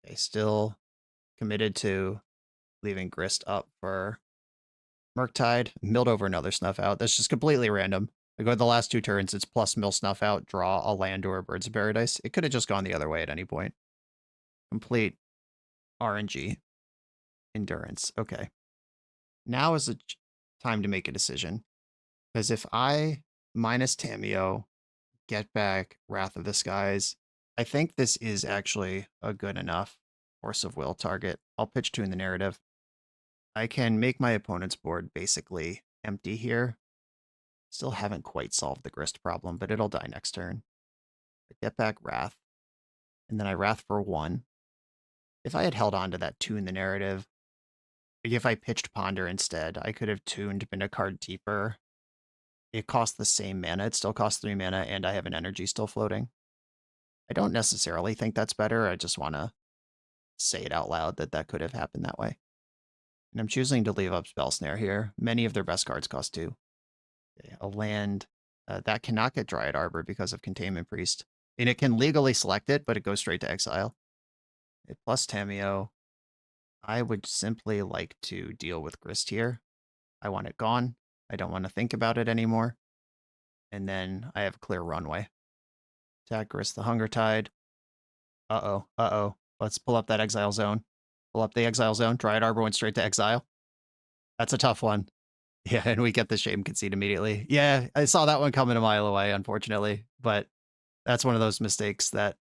They still committed to leaving Grist up for Murktide. Milled over another Snuff Out. That's just completely random. I go the last 2 turns, it's plus mill Snuff Out, draw a land or a Birds of Paradise. It could have just gone the other way at any point. Complete RNG. Endurance. Okay. Now is the time to make a decision. Because if I minus Tameo, get back Wrath of the Skies, I think this is actually a good enough Force of Will target. I'll pitch 2 in the narrative. I can make my opponent's board basically empty here. Still haven't quite solved the Grist problem, but it'll die next turn. I get back Wrath, and then I Wrath for 1. If I had held on to that 2 in the narrative, if I pitched Ponder instead, I could have tuned, been a card deeper. It costs the same mana. It still costs 3 mana, and I have an energy still floating. I don't necessarily think that's better. I just want to say it out loud that that could have happened that way. And I'm choosing to leave up Spell Snare here. Many of their best cards cost 2. Okay, a land that cannot get Dryad Arbor because of Containment Priest. And it can legally select it, but it goes straight to exile. It plus Tameo. I would simply like to deal with Grist here. I want it gone. I don't want to think about it anymore. And then I have a clear runway. Attack Grist the Hunger Tide. Uh-oh. Let's pull up that exile zone. Pull up the exile zone. Dryad Arbor went straight to exile. That's a tough one. Yeah, and we get the Shame Conceit immediately. Yeah, I saw that one coming a mile away, unfortunately. But that's one of those mistakes that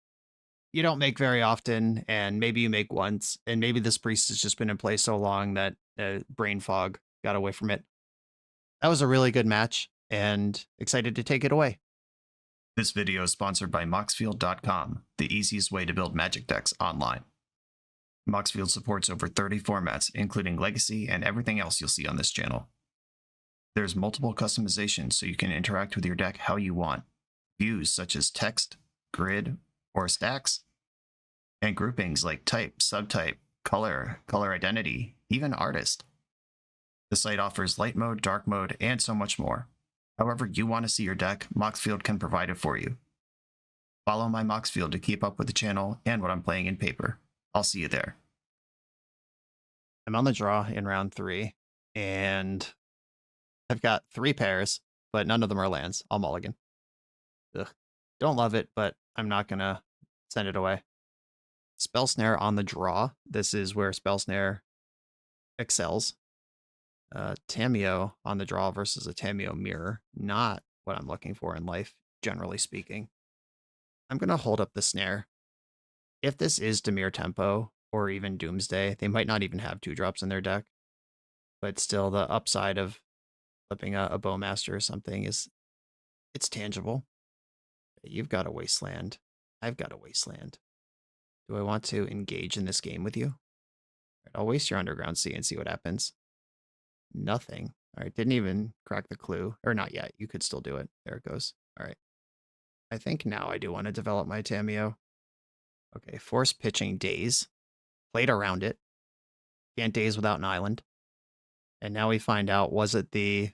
you don't make very often, and maybe you make once, and maybe this priest has just been in play so long that brain fog got away from it. That was a really good match, and excited to take it away. This video is sponsored by Moxfield.com, the easiest way to build Magic decks online. Moxfield supports over 30 formats, including Legacy and everything else you'll see on this channel. There's multiple customizations so you can interact with your deck how you want. Views such as text, grid, or stacks, and groupings like type, subtype, color, color identity, even artist. The site offers light mode, dark mode, and so much more. However you want to see your deck, Moxfield can provide it for you. Follow my Moxfield to keep up with the channel and what I'm playing in paper. I'll see you there. I'm on the draw in round 3, and I've got 3 pairs, but none of them are lands. I'll mulligan. Ugh. Don't love it, but I'm not going to send it away. Spell Snare on the draw. This is where Spell Snare excels. Tameo on the draw versus a Tameo Mirror. Not what I'm looking for in life, generally speaking. I'm going to hold up the Snare. If this is Dimir Tempo or even Doomsday, they might not even have 2-drops in their deck. But still, the upside of flipping a Bowmaster or something is, it's tangible. You've got a Wasteland. I've got a Wasteland. Do I want to engage in this game with you? Right, I'll waste your Underground Sea and see what happens. Nothing. All right, didn't even crack the clue. Or not yet. You could still do it. There it goes. All right. I think now I do want to develop my Tameo. Okay, force pitching Daze. Played around it. Can't Daze without an island. And now we find out, was it the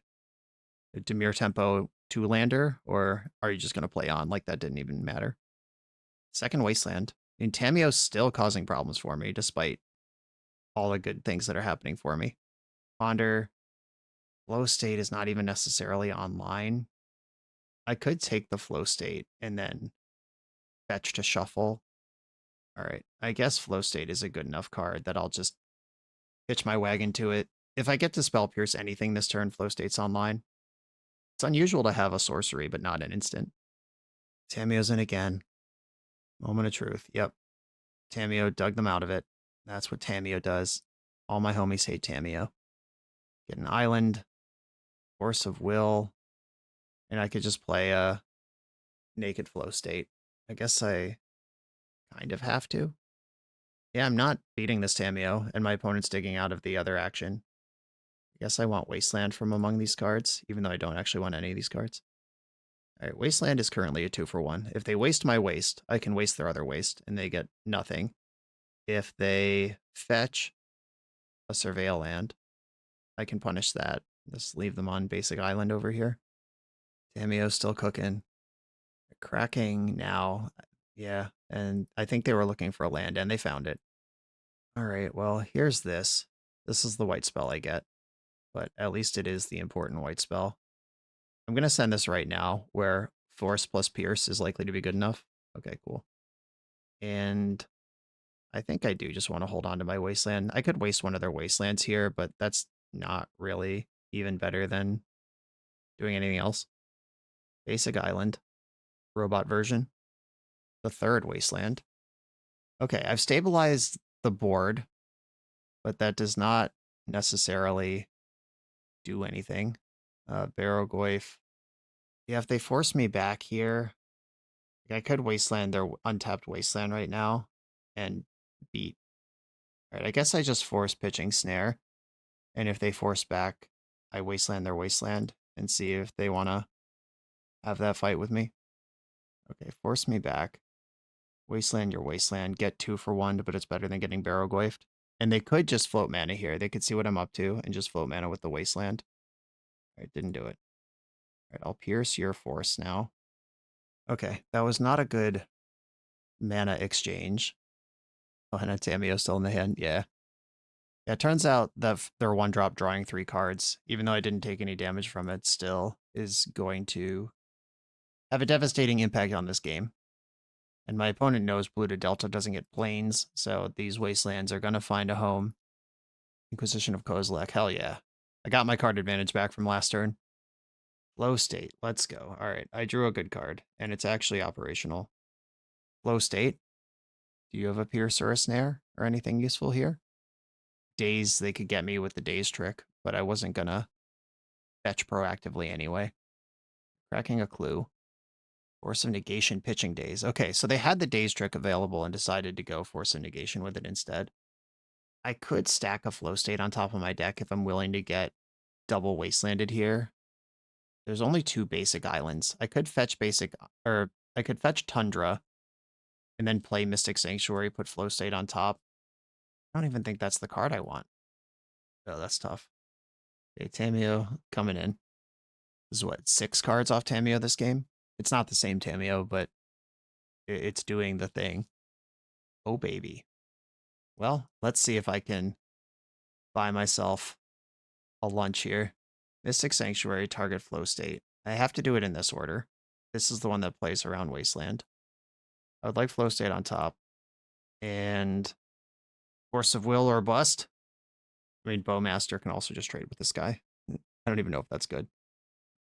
Dimir Tempo 2-lander, or are you just going to play on like that didn't even matter? Second Wasteland. And Tameo's still causing problems for me, despite all the good things that are happening for me. Ponder. Flow State is not even necessarily online. I could take the Flow State and then fetch to shuffle. All right, I guess Flow State is a good enough card that I'll just hitch my wagon to it. If I get to Spell Pierce anything this turn, Flow State's online. It's unusual to have a sorcery, but not an instant. Tameo's in again. Moment of truth. Yep. Tameo dug them out of it. That's what Tameo does. All my homies hate Tameo. Get an island. Force of Will. And I could just play a Naked Flow State. I guess I kind of have to. Yeah, I'm not beating this Tameo, and my opponent's digging out of the other action. I guess I want Wasteland from among these cards, even though I don't actually want any of these cards. All right, Wasteland is currently a 2-for-1. If they waste my waste, I can waste their other waste, and they get nothing. If they fetch a Surveil land, I can punish that. Just leave them on basic island over here. Tameo's still cooking. They're cracking now. Yeah, and I think they were looking for a land, and they found it. All right, well, here's this. This is the white spell I get, but at least it is the important white spell. I'm going to send this right now, where Force plus Pierce is likely to be good enough. Okay, cool. And I think I do just want to hold on to my wasteland. I could waste one of their wastelands here, but that's not really even better than doing anything else. Basic island. Robot version. The third wasteland. Okay, I've stabilized the board, but that does not necessarily do anything. Barrogoyf. Yeah, if they force me back here, I could wasteland their untapped wasteland right now and beat. All right, I guess I just force pitching snare. And if they force back, I wasteland their wasteland and see if they want to have that fight with me. Okay, force me back. Wasteland your wasteland. Get 2 for 1, but it's better than getting Barrogoyfed. And they could just float mana here. They could see what I'm up to and just float mana with the wasteland. All right, didn't do it. All right, I'll pierce your force now. Okay, that was not a good mana exchange. Oh, and a Tameo still in the hand. Yeah. Yeah, it turns out that their 1-drop drawing 3 cards, even though I didn't take any damage from it, still is going to have a devastating impact on this game. And my opponent knows Blue to Delta doesn't get planes, so these wastelands are going to find a home. Inquisition of Kozilek, hell yeah. I got my card advantage back from last turn. Flow state, let's go. All right, I drew a good card, and it's actually operational. Flow state, do you have a pierce or a snare or anything useful here? Daze, they could get me with the daze trick, but I wasn't gonna fetch proactively anyway. Cracking a clue. Force of negation pitching daze. Okay, so they had the daze trick available and decided to go force of negation with it instead. I could stack a flow state on top of my deck if I'm willing to get double wastelanded here. There's only 2 basic islands. I could fetch I could fetch Tundra and then play Mystic Sanctuary, put flow state on top. I don't even think that's the card I want. Oh, that's tough. Okay, Tameo coming in. This is what, 6 cards off Tameo this game? It's not the same Tameo, but it's doing the thing. Oh, baby. Well, let's see if I can buy myself a lunch here. Mystic Sanctuary, target flow state. I have to do it in this order. This is the one that plays around Wasteland. I would like flow state on top. And Force of Will or Bust. I mean, Bowmaster can also just trade with this guy. I don't even know if that's good.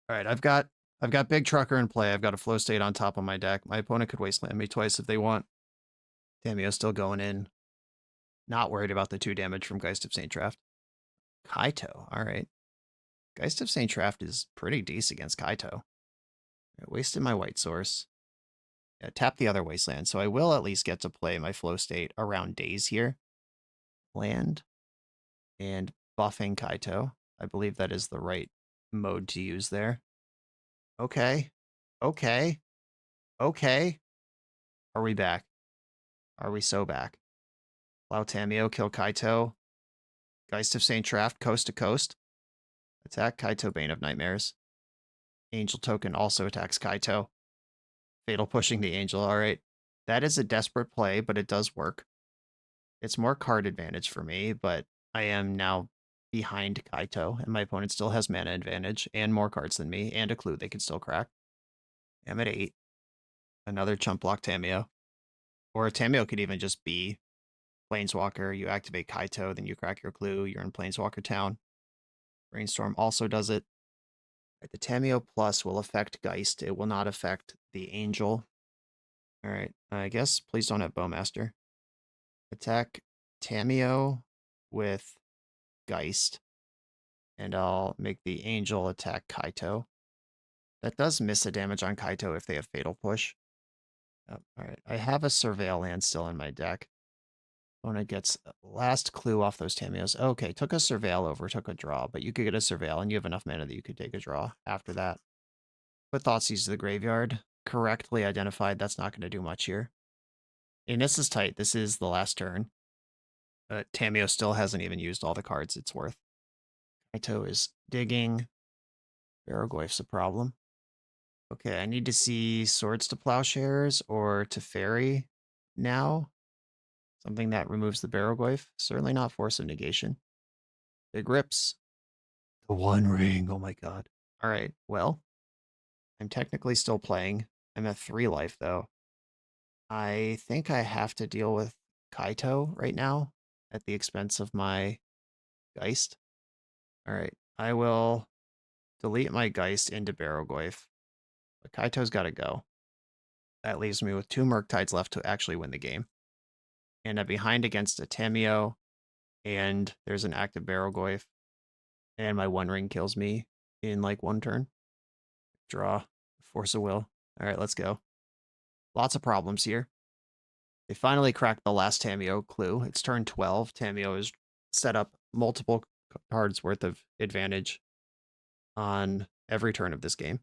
All right, I've got Big Trucker in play. I've got a flow state on top of my deck. My opponent could wasteland me twice if they want. Tameo's still going in. Not worried about the 2 damage from Geist of St. Traft. Kaito, all right. Geist of St. Traft is pretty decent against Kaito. I wasted my white source. Yeah, tap the other wasteland, so I will at least get to play my flow state around days here. Land and buffing Kaito. I believe that is the right mode to use there. Okay. Okay. Okay. Are we back? Are we so back? Allow Tameo, kill Kaito. Geist of St. Traft, coast to coast. Attack Kaito, Bane of Nightmares. Angel token also attacks Kaito. Fatal pushing the angel, alright. That is a desperate play, but it does work. It's more card advantage for me, but I am now behind Kaito, and my opponent still has mana advantage, and more cards than me, and a clue they can still crack. I'm at 8. Another chump block Tameo. Or Tameo could even just be Planeswalker, you activate Kaito, then you crack your clue, you're in Planeswalker Town. Brainstorm also does it. The Tameo Plus will affect Geist. It will not affect the Angel. Alright, I guess please don't have Bowmaster. Attack Tameo with Geist. And I'll make the Angel attack Kaito. That does miss a damage on Kaito if they have Fatal Push. Alright, I have a Surveil land still in my deck. Opponent gets last clue off those Tameos. Okay, took a Surveil over, took a draw, but you could get a Surveil and you have enough mana that you could take a draw after that. Put Thoughtseize to the graveyard. Correctly identified, that's not going to do much here. And this is tight. This is the last turn. Tameo still hasn't even used all the cards it's worth. Kaito is digging. Barrogoyf's a problem. Okay, I need to see Swords to Plowshares or Teferi now. Something that removes the Barrogoyf. Certainly not Force of Negation. Big Rips. The One Ring. Oh my god. Alright, well. I'm technically still playing. I'm at 3 life, though. I think I have to deal with Kaito right now at the expense of my Geist. All right, I will delete my Geist into Barrowgoyf, but Kaito's got to go. That leaves me with 2 Murktides left to actually win the game. And I'm behind against a Tameo, and there's an active Barrowgoyf, and my One Ring kills me in like 1 turn. Draw, Force of Will. All right, let's go. Lots of problems here. They finally cracked the last Tameo clue. It's turn 12. Tameo has set up multiple cards worth of advantage on every turn of this game,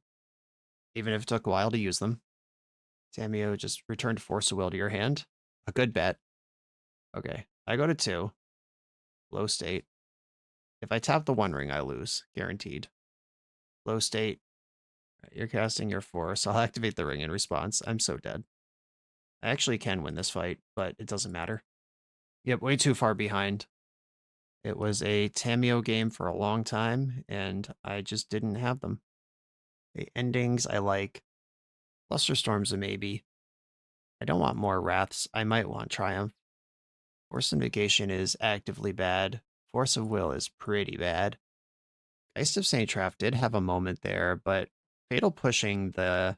even if it took a while to use them. Tameo just returned Force of Will to your hand. A good bet. Okay, I go to 2. Low state. If I tap the One Ring, I lose. Guaranteed. Low state. You're casting your Force. I'll activate the ring in response. I'm so dead. I actually can win this fight, but it doesn't matter. Yep, way too far behind. It was a Tameo game for a long time, and I just didn't have them. The endings I like. Flusterstorm's a maybe. I don't want more Wraths. I might want Triumph. Force Invocation is actively bad. Force of Will is pretty bad. Geist of St. Traft did have a moment there, but Fatal pushing the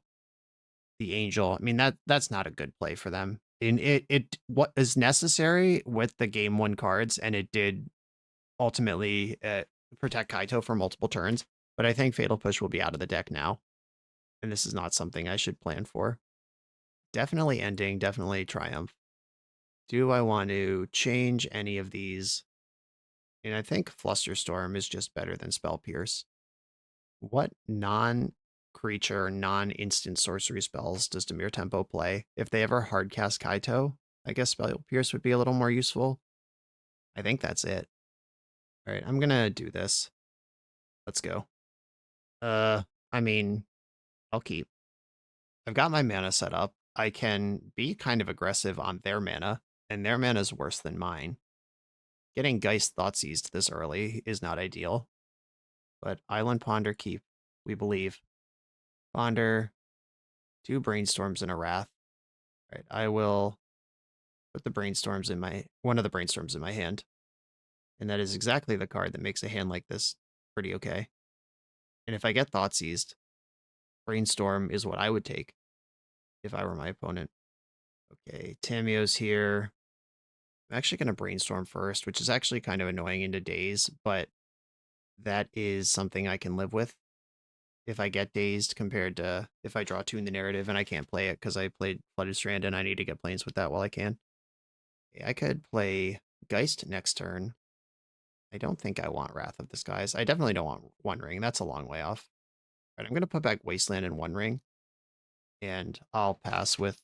Angel, I mean, that's not a good play for them. And it what is necessary with the game 1 cards, and it did ultimately protect Kaito for multiple turns, but I think Fatal Push will be out of the deck now, and this is not something I should plan for. Definitely Ending, definitely Triumph. Do I want to change any of these? And I think Flusterstorm is just better than Spell Pierce. What non-creature, non-instant sorcery spells does Demir Tempo play? If they ever hardcast Kaito, I guess Spell Pierce would be a little more useful. I think that's it. All right, I'm gonna do this. Let's go. I mean, I'll keep. I've got my mana set up. I can be kind of aggressive on their mana, and their mana is worse than mine. Getting Geist Thoughtseized this early is not ideal. But Island Ponder keep, we believe. Ponder, 2 Brainstorms and a Wrath. All right, I will put the Brainstorms in one of the Brainstorms in my hand. And that is exactly the card that makes a hand like this pretty okay. And if I get Thoughtseized, Brainstorm is what I would take if I were my opponent. Okay, Tameo's here. I'm actually going to Brainstorm first, which is actually kind of annoying into Daze, but that is something I can live with if I get Dazed compared to if I draw 2 in the narrative and I can't play it because I played Flooded Strand and I need to get planes with that while I can. Okay, I could play Geist next turn. I don't think I want Wrath of the Skies. I definitely don't want One Ring. That's a long way off. All right, I'm going to put back Wasteland and One Ring, and I'll pass with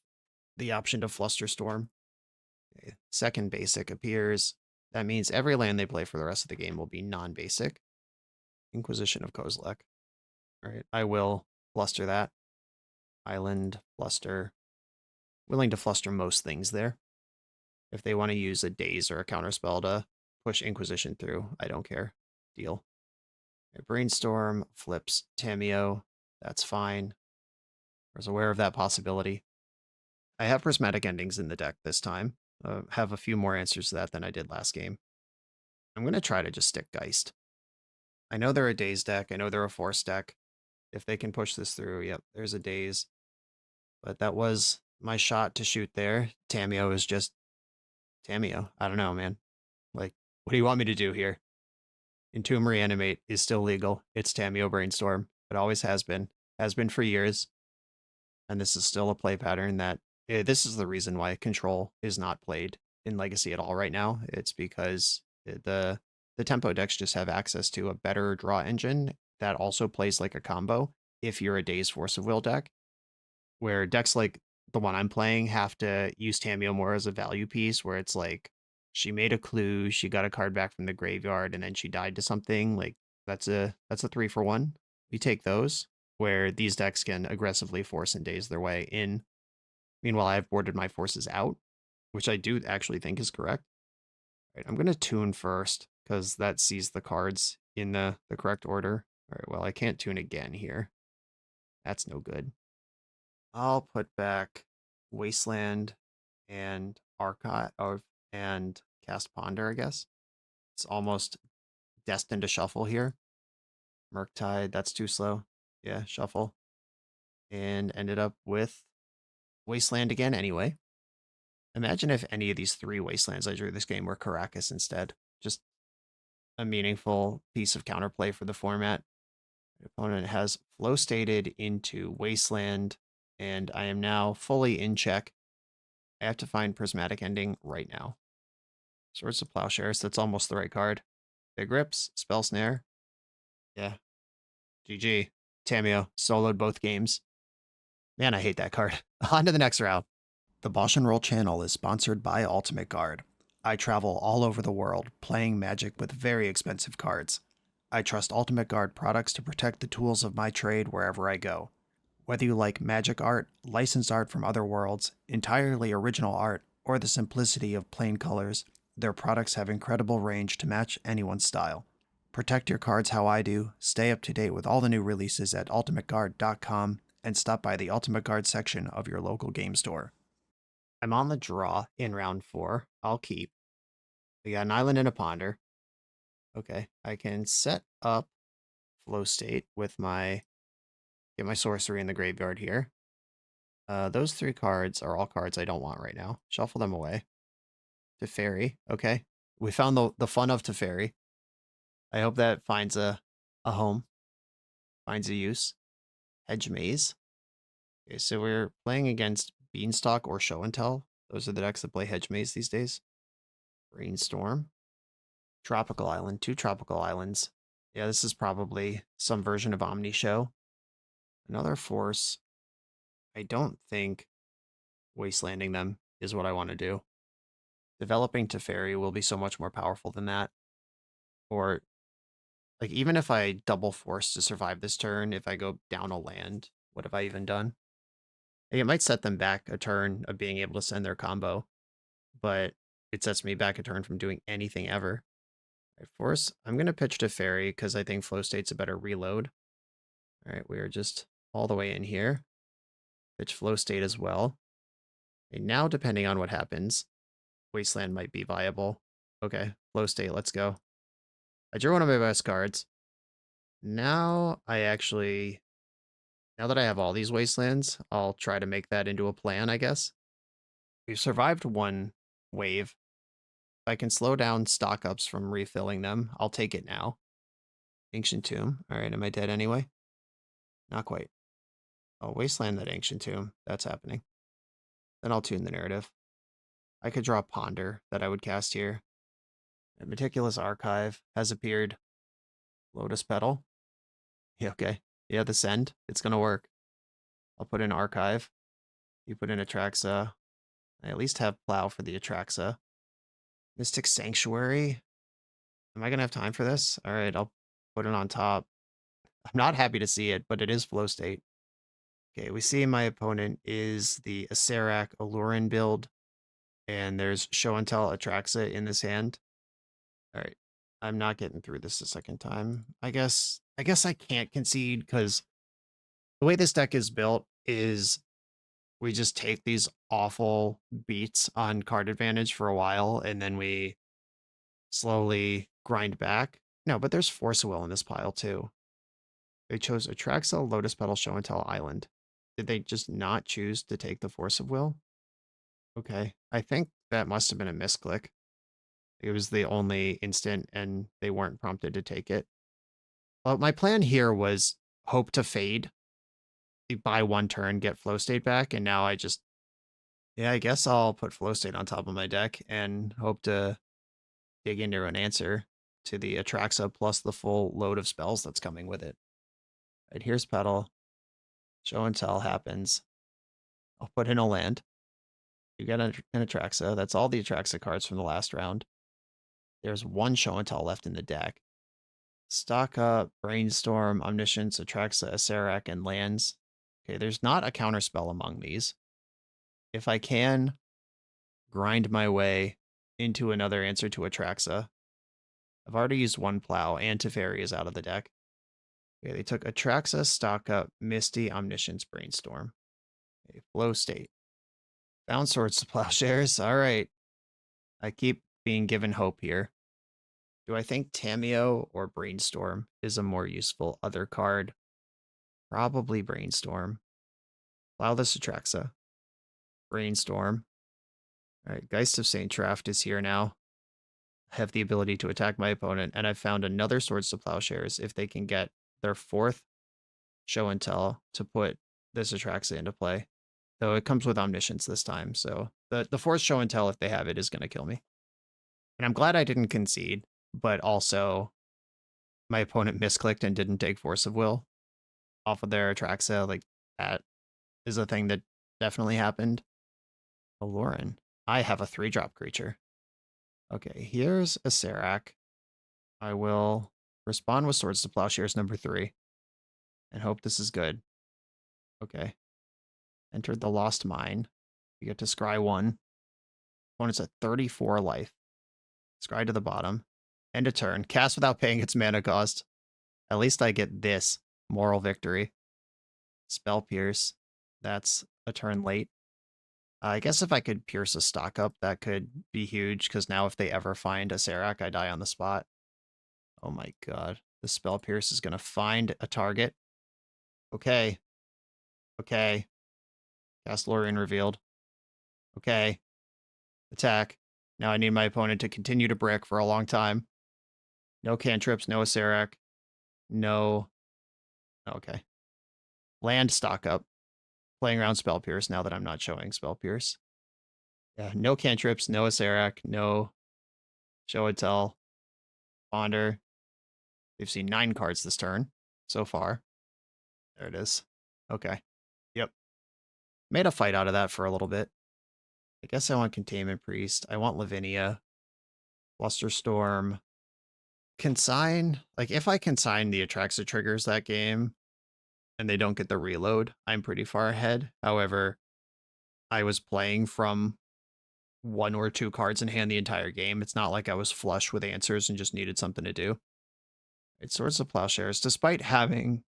the option to Flusterstorm. Okay, second basic appears. That means every land they play for the rest of the game will be non-basic. Inquisition of Kozilek. All right, I will fluster that. Island, fluster. Willing to fluster most things there. If they want to use a Daze or a counterspell to push Inquisition through, I don't care. Deal. Okay, Brainstorm flips Tameo. That's fine. I was aware of that possibility. I have Prismatic Endings in the deck this time. Have a few more answers to that than I did last game. I'm going to try to just stick Geist. I know they're a Daze deck. I know they're a Force deck. If they can push this through, yep, there's a Daze. But that was my shot to shoot there. Tameo is just Tameo. I don't know, man. Like, what do you want me to do here? Entomb Reanimate is still legal. It's Tameo Brainstorm. It always has been. Has been for years. And this is still a play pattern that this is the reason why Control is not played in Legacy at all right now. It's because the tempo decks just have access to a better draw engine that also plays like a combo if you're a Daze Force of Will deck, where decks like the one I'm playing have to use Tameo more as a value piece, where it's like she made a clue, she got a card back from the graveyard, and then she died to something. Like that's a 3-for-1. We take those, where these decks can aggressively force and Daze their way in. Meanwhile, I've boarded my forces out, which I do actually think is correct. All right, I'm going to tune first, because that sees the cards in the correct order. All right, well, I can't tune again here. That's no good. I'll put back Wasteland and Archive, or and cast Ponder, I guess. It's almost destined to shuffle here. Murktide, that's too slow. Yeah, shuffle. And ended up with Wasteland again anyway. Imagine if any of these 3 Wastelands I drew this game were Caracas instead. Just a meaningful piece of counterplay for the format. The opponent has flow stated into Wasteland, and I am now fully in check. I have to find Prismatic Ending right now. Swords to Plowshares, that's almost the right card. Big Rips, Spell Snare. Yeah. GG. Tamio, soloed both games. Man, I hate that card. On to the next round. The BoshNRoll channel is sponsored by Ultimate Guard. I travel all over the world playing Magic with very expensive cards. I trust Ultimate Guard products to protect the tools of my trade wherever I go. Whether you like magic art, licensed art from other worlds, entirely original art, or the simplicity of plain colors, their products have incredible range to match anyone's style. Protect your cards how I do, stay up to date with all the new releases at ultimateguard.com, and stop by the Ultimate Guard section of your local game store. I'm on the draw in round 4. I'll keep. We got an island and a ponder. Okay, I can set up flow state with get my sorcery in the graveyard here. Those 3 cards are all cards I don't want right now. Shuffle them away. Teferi, okay. We found the fun of Teferi. I hope that finds a home. Finds a use. Hedge Maze. Okay, so we're playing against Beanstalk or Show and Tell. Those are the decks that play Hedge Maze these days. Brainstorm. Tropical Island. 2 Tropical Islands. Yeah, this is probably some version of Omni Show. Another force. I don't think wastelanding them is what I want to do. Developing Teferi will be so much more powerful than that. Or, like, even if I double force to survive this turn, if I go down a land, what have I even done? Like, it might set them back a turn of being able to send their combo, but it sets me back a turn from doing anything ever. Right, force, I'm going to pitch Teferi because I think flow state's a better reload. All right, we are just all the way in here. Pitch flow state as well. And now, depending on what happens, Wasteland might be viable. Okay, flow state, let's go. I drew one of my best cards. Now I actually, now that I have all these Wastelands, I'll try to make that into a plan, I guess. We've survived 1 wave. If I can slow down stock ups from refilling them, I'll take it now. Ancient Tomb. All right, am I dead anyway? Not quite. I'll wasteland that Ancient Tomb. That's happening. Then I'll tune the narrative. I could draw Ponder that I would cast here. A Meticulous Archive has appeared. Lotus Petal. Yeah, okay. Yeah, the Send. It's going to work. I'll put in Archive. You put in Atraxa. I at least have Plow for the Atraxa. Mystic Sanctuary. Am I going to have time for this? All right, I'll put it on top. I'm not happy to see it, but it is flow state. Okay, we see my opponent is the Acerak Alurin build, and there's Show and Tell Atraxa in this hand. All right, I'm not getting through this a second time. I guess I can't concede because the way this deck is built is we just take these awful beats on card advantage for a while, and then we slowly grind back. No, but there's Force of Will in this pile too. They chose Atraxa, Lotus Petal, Show and Tell Island. Did they just not choose to take the Force of Will? Okay, I think that must have been a misclick. It was the only instant, and they weren't prompted to take it. Well, my plan here was hope to fade, buy 1 turn, get flow state back, and now I just... Yeah, I guess I'll put flow state on top of my deck and hope to dig into an answer to the Atraxa plus the full load of spells that's coming with it. Right, here's Petal. Show and Tell happens. I'll put in a land. You get an Atraxa. That's all the Atraxa cards from the last round. There's 1 Show and Tell left in the deck. Stock up, Brainstorm, Omniscience, Atraxa, Acerak, and lands. Okay, there's not a counterspell among these. If I can grind my way into another answer to Atraxa, I've already used 1 Plow, and Teferi is out of the deck. Okay, they took Atraxa, Stock Up, Misty, Omniscience, Brainstorm. Okay, flow state. Bound Swords to Plowshares. All right. I keep being given hope here. Do I think Tameo or Brainstorm is a more useful other card? Probably Brainstorm. Allow this Atraxa. Brainstorm. All right, Geist of St. Traft is here now. I have the ability to attack my opponent, and I've found another Swords to Plowshares if they can get their 4th Show and Tell to put this Atraxa into play. Though it comes with Omniscience this time, so the 4th Show and Tell, if they have it, is going to kill me. And I'm glad I didn't concede, but also my opponent misclicked and didn't take Force of Will off of their Atraxa. Like, that is a thing that definitely happened. Aloran. I have a 3-drop creature. Okay, here's a Serac. I will respond with Swords to Plowshares number 3 and hope this is good. Okay. Entered the Lost Mine. You get to scry 1. Opponent's at 34 life. Scry to the bottom. End of turn. Cast without paying its mana cost. At least I get this moral victory. Spell Pierce. That's a turn late. I guess if I could pierce a stock up, that could be huge, because now if they ever find a Serac, I die on the spot. Oh my god. The Spell Pierce is going to find a target. Okay. Okay. Cast Lorien revealed. Okay. Attack. Now I need my opponent to continue to brick for a long time. No cantrips, no Serac. No. Okay. Land stock up. Playing around Spell Pierce now that I'm not showing Spell Pierce. Yeah, no cantrips, no Serac, no Show and Tell. Ponder. They've seen 9 cards this turn so far. There it is. Okay. Yep. Made a fight out of that for a little bit. I guess I want Containment Priest. I want Lavinia. Flusterstorm. Consign. Like, if I consign the Atraxa triggers that game and they don't get the reload, I'm pretty far ahead. However, I was playing from 1 or 2 cards in hand the entire game. It's not like I was flush with answers and just needed something to do. It's Swords of Plowshares, despite having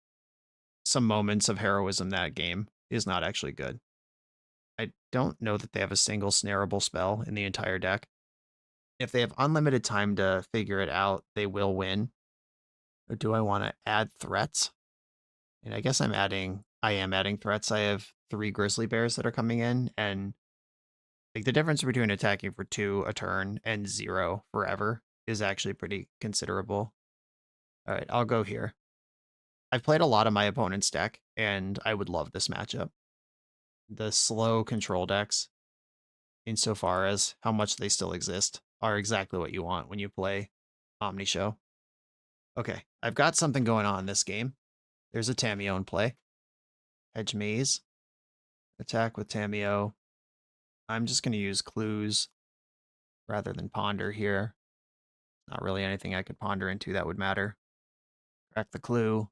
some moments of heroism that game, is not actually good. I don't know that they have a single snareable spell in the entire deck. If they have unlimited time to figure it out, they will win. Or do I want to add threats? And I guess I am adding threats. I have 3 Grizzly Bears that are coming in, and like the difference between attacking for 2 a turn and 0 forever is actually pretty considerable. All right, I'll go here. I've played a lot of my opponent's deck, and I would love this matchup. The slow control decks, insofar as how much they still exist, are exactly what you want when you play Omnishow. Okay, I've got something going on in this game. There's a Tameo in play. Hedge Maze. Attack with Tameo. I'm just going to use clues rather than ponder here. Not really anything I could ponder into that would matter. Crack the clue.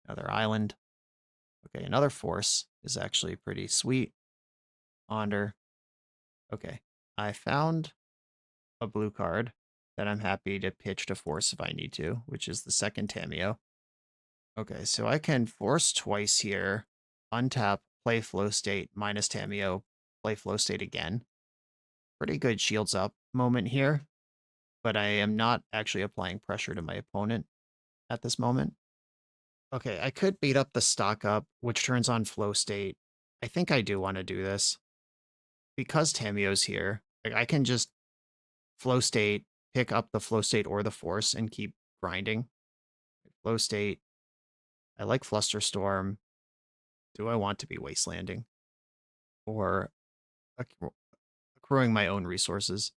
Another island. Okay, another force is actually pretty sweet. Ponder. Okay, I found a blue card that I'm happy to pitch to force if I need to, which is the 2nd Tameo. Okay, so I can force twice here, untap, play Flow State, minus Tameo, play Flow State again. Pretty good shields up moment here, but I am not actually applying pressure to my opponent at this moment. Okay, I could beat up the stock up, which turns on Flow State. I think I do want to do this. Because Tameo's here, like, I can just Flow State, pick up the Flow State or the Force, and keep grinding. Flow State. I like Flusterstorm. Do I want to be Wastelanding? Or accruing my own resources?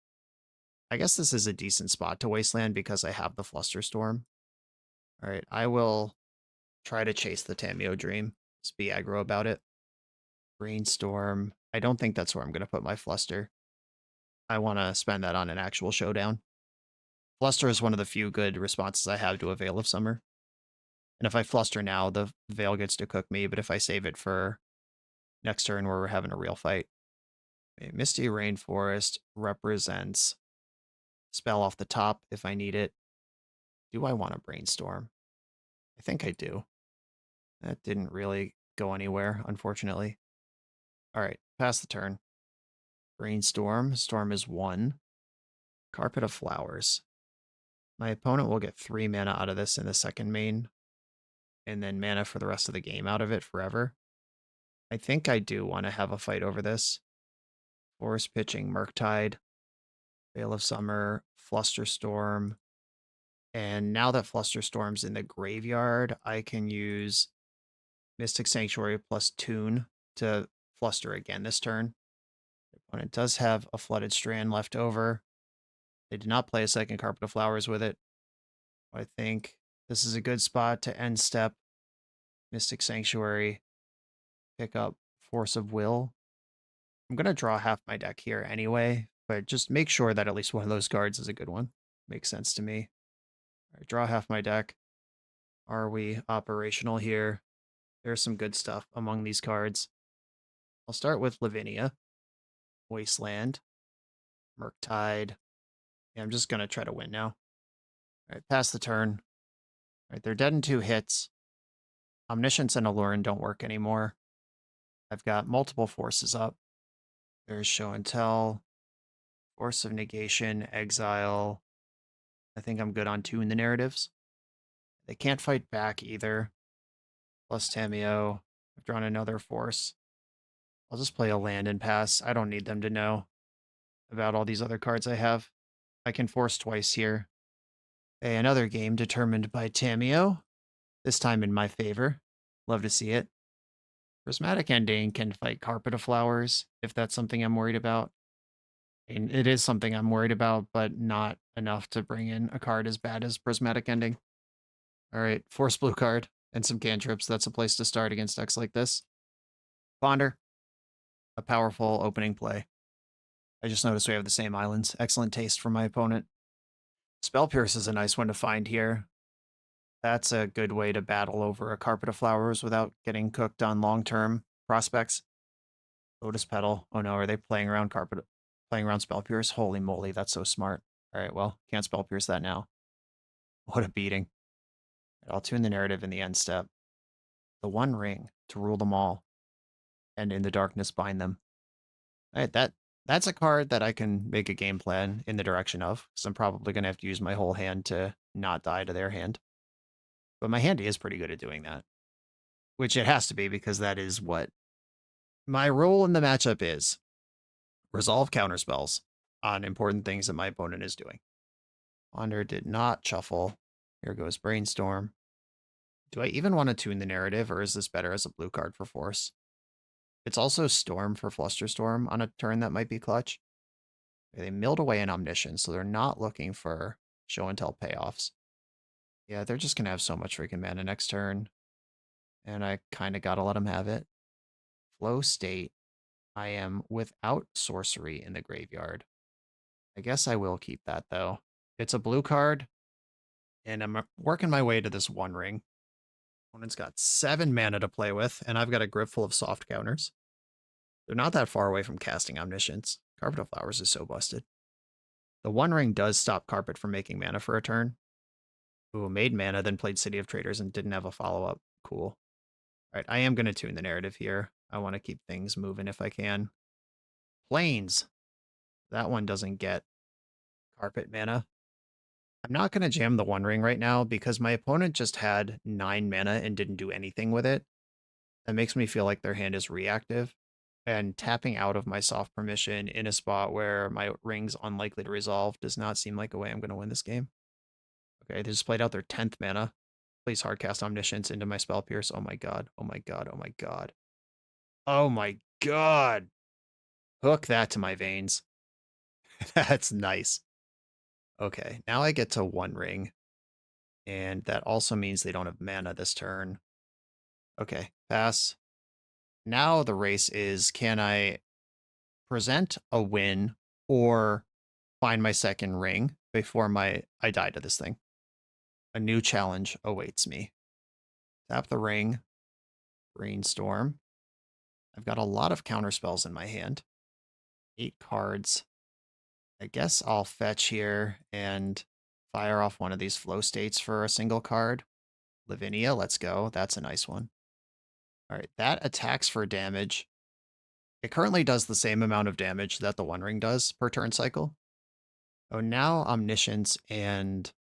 I guess this is a decent spot to Wasteland because I have the Flusterstorm. Alright, I will try to chase the Tameo Dream. Just be aggro about it. Brainstorm. I don't think that's where I'm going to put my Fluster. I want to spend that on an actual showdown. Fluster is one of the few good responses I have to a Veil of Summer. And if I Fluster now, the Veil gets to cook me, but if I save it for next turn where we're having a real fight. Okay, Misty Rainforest represents spell off the top if I need it. Do I want to Brainstorm? I think I do. That didn't really go anywhere, unfortunately. All right, pass the turn. Brainstorm. Storm is 1. Carpet of Flowers. My opponent will get 3 mana out of this in the second main, and then mana for the rest of the game out of it forever. I think I do want to have a fight over this. Forest Pitching, Murktide, Veil of Summer, Flusterstorm. And now that Flusterstorm's in the graveyard, I can use Mystic Sanctuary plus Tune to fluster again this turn. The opponent does have a Flooded Strand left over. They did not play a second Carpet of Flowers with it. I think this is a good spot to end step Mystic Sanctuary, pick up Force of Will. I'm going to draw half my deck here anyway, but just make sure that at least one of those cards is a good one. Makes sense to me. All right, draw half my deck. Are we operational here? There's some good stuff among these cards. I'll start with Lavinia, Wasteland, Murktide. Yeah, I'm just going to try to win now. All right, pass the turn. All right, they're dead in 2 hits. Omniscience and Allurin don't work anymore. I've got multiple forces up. There's Show and Tell, Force of Negation, Exile. I think I'm good on 2 in the narratives. They can't fight back either. Plus Tameo. I've drawn another force. I'll just play a land and pass. I don't need them to know about all these other cards I have. I can force twice here. Okay, another game determined by Tameo. This time in my favor. Love to see it. Prismatic Ending can fight Carpet of Flowers, if that's something I'm worried about. And it is something I'm worried about, but not enough to bring in a card as bad as Prismatic Ending. All right, force blue card and some cantrips. That's a place to start against decks like this. Ponder. A powerful opening play. I just noticed we have the same islands. Excellent taste from my opponent. Spell Pierce is a nice one to find here. That's a good way to battle over a Carpet of Flowers without getting cooked on long-term prospects. Lotus Petal. Oh no, are they playing around Spell Pierce? Holy moly, that's so smart. All right, well, can't Spell Pierce that now. What a beating. I'll tune the narrative in the end step. The One Ring to rule them all, and in the darkness bind them. All right, that's a card that I can make a game plan in the direction of, because I'm probably going to have to use my whole hand to not die to their hand. But my hand is pretty good at doing that, which it has to be because that is what my role in the matchup is. Resolve counterspells on important things that my opponent is doing. Ponder did not shuffle. Here goes Brainstorm. Do I even want to tune the narrative, or is this better as a blue card for force? It's also Storm for Flusterstorm on a turn that might be clutch. They milled away an Omniscience, so they're not looking for Show and Tell payoffs. Yeah, they're just going to have so much freaking mana next turn. And I kind of got to let them have it. Flow State. I am without sorcery in the graveyard. I guess I will keep that, though. It's a blue card, and I'm working my way to this One Ring. Opponent's got 7 mana to play with, and I've got a grip full of soft counters. They're not that far away from casting Omniscience. Carpet of Flowers is so busted. The One Ring does stop Carpet from making mana for a turn. Ooh, made mana, then played City of Traders and didn't have a follow-up. Cool. All right, I am going to tune the narrative here. I want to keep things moving if I can. Plains. That one doesn't get Carpet mana. I'm not going to jam the One Ring right now because my opponent just had 9 mana and didn't do anything with it. That makes me feel like their hand is reactive. And tapping out of my soft permission in a spot where my ring's unlikely to resolve does not seem like a way I'm going to win this game. Okay, they just played out their 10th mana. Please hardcast Omniscience into my Spell Pierce. Oh my god. Oh my god. Oh my god. Oh my god. Hook that to my veins. That's nice. Okay, now I get to One Ring. And that also means they don't have mana this turn. Okay, pass. Now the race is, can I present a win or find my second ring before I die to this thing? A new challenge awaits me. Tap the ring. Brainstorm. I've got a lot of counterspells in my hand. 8 cards. I guess I'll fetch here and fire off one of these flow states for a single card. Lavinia, let's go. That's a nice one. All right, that attacks for damage. It currently does the same amount of damage that the One Ring does per turn cycle. Oh, now Omniscience and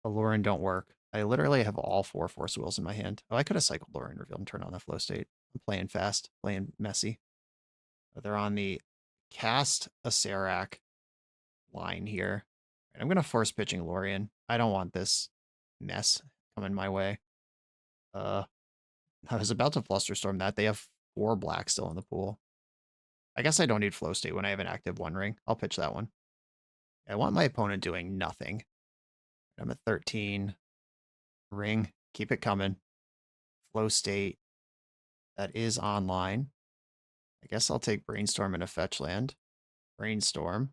Allurin don't work. I literally have all 4 Force Wheels in my hand. Oh, I could have cycled Allurin Revealed and turned on the flow state. I'm playing fast, playing messy. They're on the cast a Serac line here. And I'm going to force pitching Lorien. I don't want this mess coming my way. I was about to Flusterstorm that. They have 4 black still in the pool. I guess I don't need flow state when I have an active One Ring. I'll pitch that one. I want my opponent doing nothing. I'm at 13. Ring. Keep it coming. Flow state. That is online. I guess I'll take Brainstorm and a fetch land. Brainstorm.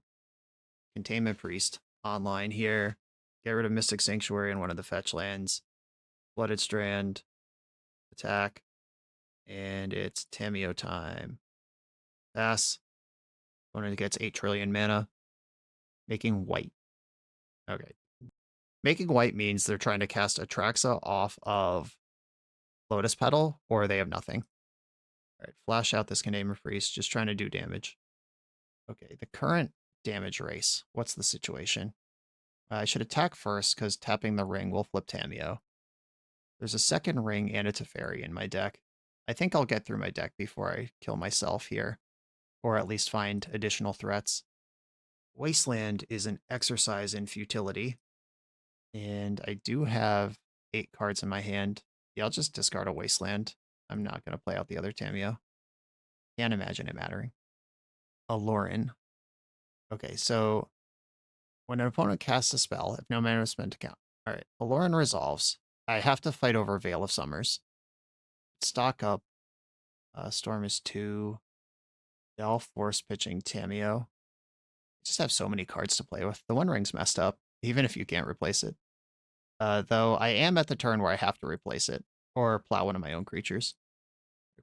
Containment Priest. Online here. Get rid of Mystic Sanctuary in one of the fetch lands. Blooded Strand. Attack. And it's Tamiyo time. Pass. Opponent gets 8 trillion mana. Making white. Okay. Making white means they're trying to cast Atraxa off of Lotus Petal, or they have nothing. All right, flash out this Containment Priest, just trying to do damage. Okay, the current damage race. What's the situation? I should attack first, because tapping the ring will flip Tamiyo. There's a second ring and a Teferi in my deck. I think I'll get through my deck before I kill myself here, or at least find additional threats. Wasteland is an exercise in futility, and I do have 8 cards in my hand. Yeah, I'll just discard a Wasteland. I'm not going to play out the other Tamiyo. Can't imagine it mattering. Allurin. Okay, so when an opponent casts a spell, if no mana is spent to count. All right, Allurin resolves. I have to fight over Veil of Summers. Stock up. Storm is 2. They'll force pitching Tamiyo. Just have so many cards to play with. The One Ring's messed up, even if you can't replace it. Though I am at the turn where I have to replace it, or plow one of my own creatures.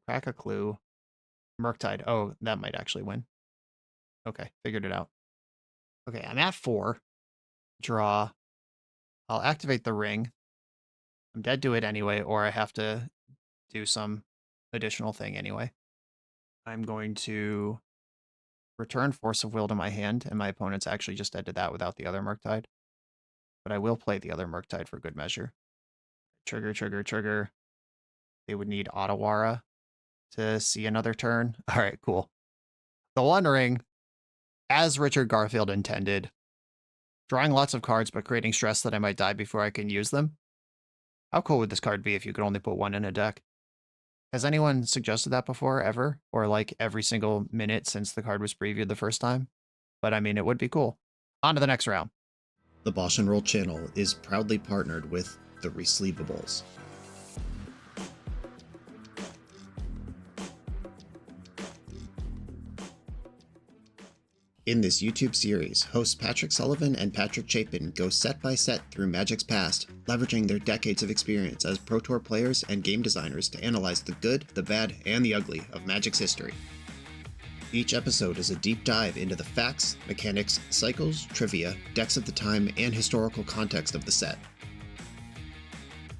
Crack a Clue. Murktide. Oh, that might actually win. Okay, figured it out. Okay, I'm at 4. Draw. I'll activate the ring. I'm dead to it anyway, or I have to do some additional thing anyway. I'm going to return Force of Will to my hand, and my opponent's actually just dead to that without the other Murktide. But I will play the other Murktide for good measure. Trigger, trigger, trigger. They would need Otawara to see another turn. All right, cool. The One Ring, as Richard Garfield intended, drawing lots of cards but creating stress that I might die before I can use them. How cool would this card be if you could only put 1 in a deck? Has anyone suggested that before, ever? Or like every single minute since the card was previewed the first time? But I mean, it would be cool. On to the next round. The BoshNRoll channel is proudly partnered with the Resleevables. In this YouTube series, hosts Patrick Sullivan and Patrick Chapin go set by set through Magic's past, leveraging their decades of experience as Pro Tour players and game designers to analyze the good, the bad, and the ugly of Magic's history. Each episode is a deep dive into the facts, mechanics, cycles, trivia, decks of the time, and historical context of the set.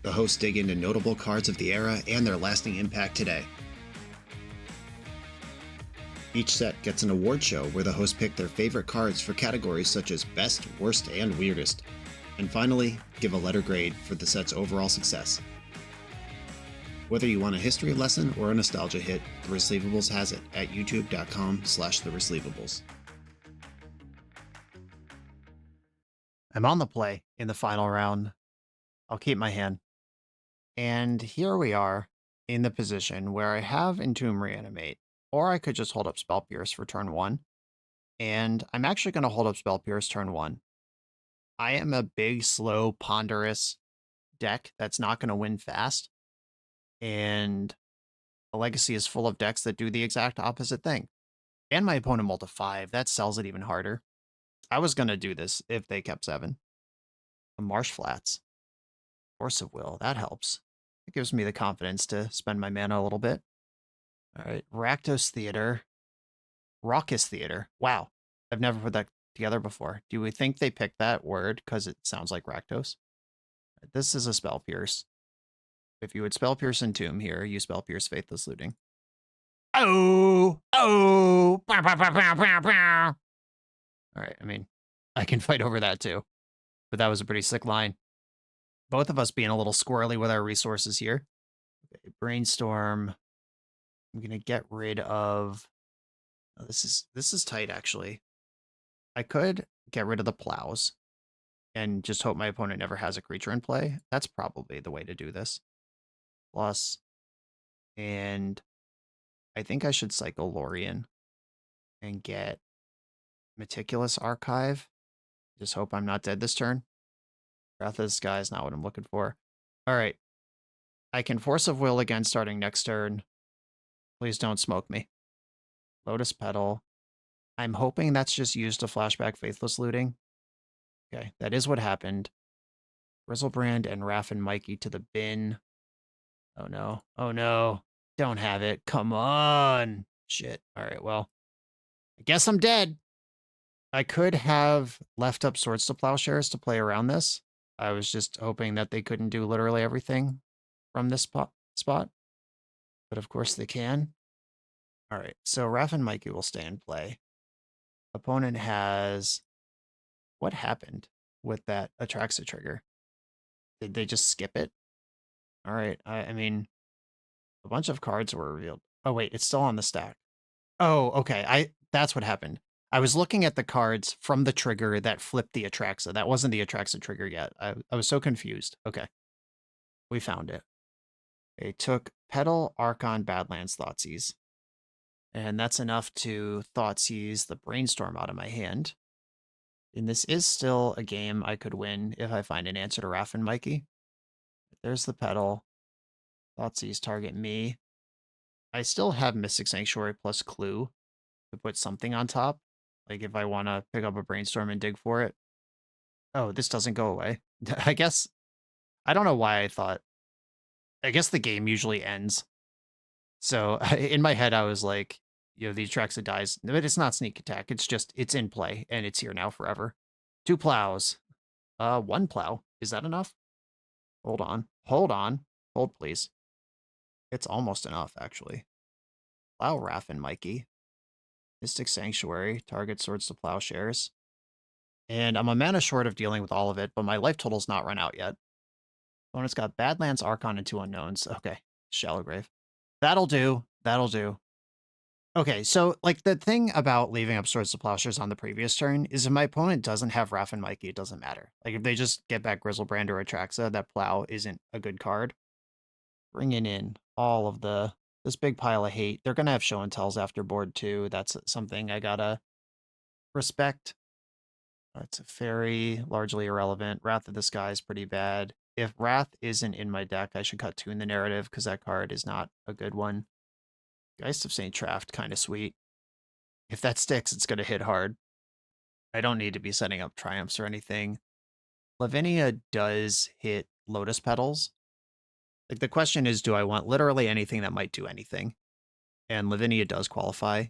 The hosts dig into notable cards of the era and their lasting impact today. Each set gets an award show where the hosts pick their favorite cards for categories such as Best, Worst, and Weirdest. And finally, give a letter grade for the set's overall success. Whether you want a history lesson or a nostalgia hit, The Resleevables has it at youtube.com/theresleevables. I'm on the play in the final round. I'll keep my hand. And here we are in the position where I have Entomb Reanimate, or I could just hold up Spell Pierce for turn 1. And I'm actually going to hold up Spell Pierce turn 1. I am a big, slow, ponderous deck that's not going to win fast. And the Legacy is full of decks that do the exact opposite thing. And my opponent mulled to 5. That sells it even harder. I was going to do this if they kept 7. The Marsh Flats. Force of Will. That helps. It gives me the confidence to spend my mana a little bit. All right. Rakdos Theater. Raucous Theater. Wow. I've never put that together before. Do we think they picked that word because it sounds like Rakdos? This is a Spell Pierce. If you would Spell Pierce Entomb here, you Spell Pierce Faithless Looting. Oh! Oh! Pow, pow, pow, pow, pow, pow. All right, I mean, I can fight over that too. But that was a pretty sick line. Both of us being a little squirrely with our resources here. Okay, brainstorm. I'm gonna get rid of. Oh, this is tight actually. I could get rid of the plows and just hope my opponent never has a creature in play. That's probably the way to do this. Plus, and I think I should cycle Lorien and get Meticulous Archive. Just hope I'm not dead this turn. Wrath of the Sky is not what I'm looking for. All right. I can Force of Will again starting next turn. Please don't smoke me. Lotus Petal. I'm hoping that's just used to flashback Faithless Looting. Okay, that is what happened. Grizzlebrand and Raff and Mikey to the bin. Oh no. Oh no. Don't have it. Come on. Shit. All right, well. I guess I'm dead. I could have left up Swords to Plowshares to play around this. I was just hoping that they couldn't do literally everything from this spot. But of course they can. All right, so Raff and Mikey will stay in play. Opponent has... What happened with that Atraxa trigger? Did they just skip it? All right, I mean, a bunch of cards were revealed. Oh wait, it's still on the stack. Oh, okay, that's what happened. I was looking at the cards from the trigger that flipped the Atraxa. That wasn't the Atraxa trigger yet. I was so confused. Okay. We found it. They took Petal, Archon, Badlands, Thoughtseize. And that's enough to Thoughtseize the Brainstorm out of my hand. And this is still a game I could win if I find an answer to Raff and Mikey. There's the Petal. Thoughtseize target me. I still have Mystic Sanctuary plus Clue to put something on top. Like if I want to pick up a Brainstorm and dig for it. Oh, this doesn't go away. I guess, I don't know why I thought. I guess the game usually ends. So in my head, I was like, you know, the Atraxa dies. But it's not sneak attack. It's just, it's in play and it's here now forever. 2 plows. 1 plow. Is that enough? Hold on. Hold on. Hold, please. It's almost enough, actually. Plow Raff and Mikey. Mystic Sanctuary, target Swords to Plowshares. And I'm a mana short of dealing with all of it, but my life total's not run out yet. Opponent's got Badlands, Archon, and 2 unknowns. Okay, Shallow Grave. That'll do. That'll do. Okay, so, like, the thing about leaving up Swords to Plowshares on the previous turn is if my opponent doesn't have Raff and Mikey, it doesn't matter. Like, if they just get back Grizzlebrand or Atraxa, that Plow isn't a good card. Bringing in all of this big pile of hate. They're going to have show and tells after board too. That's something I gotta respect. It's a fairy, largely irrelevant. Wrath of the Sky is pretty bad. If Wrath isn't in my deck, I should cut 2 in the narrative because that card is not a good one. Geist of St. Traft, kind of sweet. If that sticks, it's going to hit hard. I don't need to be setting up Triumphs or anything. Lavinia does hit Lotus Petals. Like, the question is, do I want literally anything that might do anything? And Lavinia does qualify,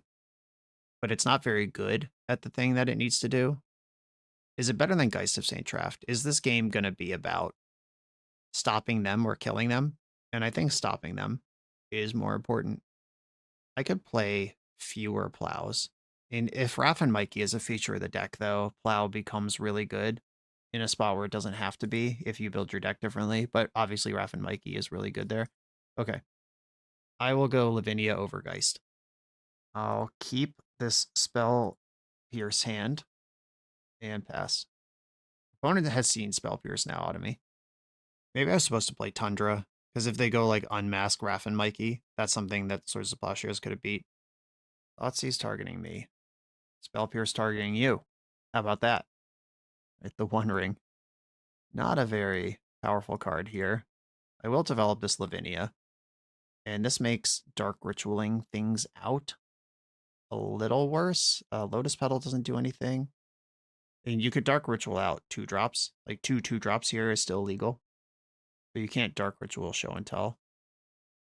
but it's not very good at the thing that it needs to do. Is it better than Geist of St. Traft? Is this game going to be about stopping them or killing them? And I think stopping them is more important. I could play fewer plows. And if Raff and Mikey is a feature of the deck, though, plow becomes really good in a spot where it doesn't have to be if you build your deck differently. But obviously Raff and Mikey is really good there. Okay. I will go Lavinia over Geist. I'll keep this Spell Pierce hand and pass. Opponent has seen Spell Pierce now out of me. Maybe I was supposed to play Tundra, because if they go like Unmask Raff and Mikey, that's something that Swords of Plowshares could have beat. Thoughtseize targeting me. Spell Pierce targeting you. How about that? Right, the One Ring. Not a very powerful card here. I will develop this Lavinia. And this makes Dark Ritualing things out a little worse. Lotus Petal doesn't do anything. And you could Dark Ritual out 2 drops. Like 2 2-drops here is still legal. But you can't Dark Ritual show and tell.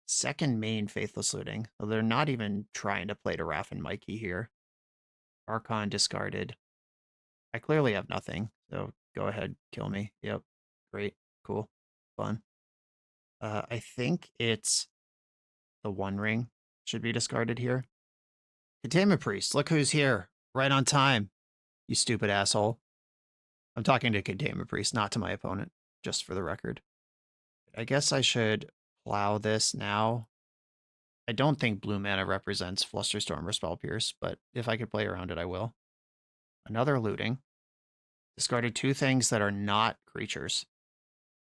Second main Faithless Looting. So they're not even trying to play to Raff and Mikey here. Archon discarded. I clearly have nothing, so go ahead, kill me. Yep, great, cool, fun. I think it's the One Ring should be discarded here. Containment Priest, look who's here, right on time, you stupid asshole. I'm talking to Containment Priest, not to my opponent, just for the record. I guess I should plow this now. I don't think blue mana represents Flusterstorm or Spell Pierce, but if I could play around it, I will. Another looting. Discarded 2 things that are not creatures.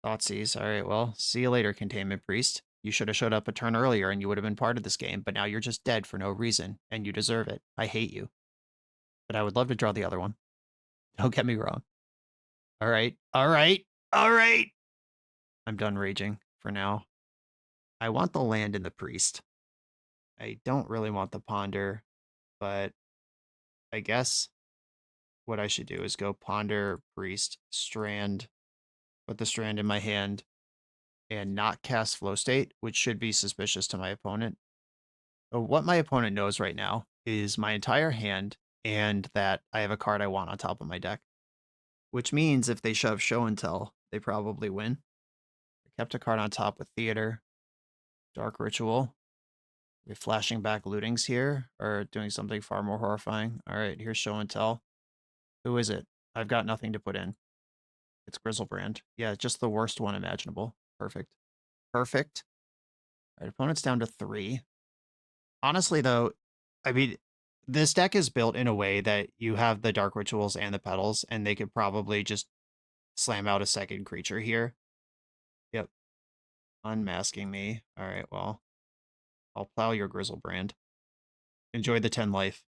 Thoughtseize. All right, well, see you later, Containment Priest. You should have showed up a turn earlier and you would have been part of this game, but now you're just dead for no reason, and you deserve it. I hate you. But I would love to draw the other one. Don't get me wrong. All right, all right, all right. I'm done raging for now. I want the land and the priest. I don't really want the ponder, but I guess what I should do is go ponder, priest, strand, put the strand in my hand, and not cast flow state, which should be suspicious to my opponent. But what my opponent knows right now is my entire hand and that I have a card I want on top of my deck, which means if they shove show and tell, they probably win. I kept a card on top with theater, dark ritual. We're flashing back lootings here, or doing something far more horrifying. All right, here's show and tell. Who is it? I've got nothing to put in. It's Grizzlebrand. Yeah, just the worst one imaginable. Perfect. Perfect. All right, opponent's down to 3. Honestly, though, I mean, this deck is built in a way that you have the Dark Rituals and the Petals, and they could probably just slam out a second creature here. Yep. Unmasking me. All right, well, I'll plow your Grizzlebrand. Enjoy the 10 life.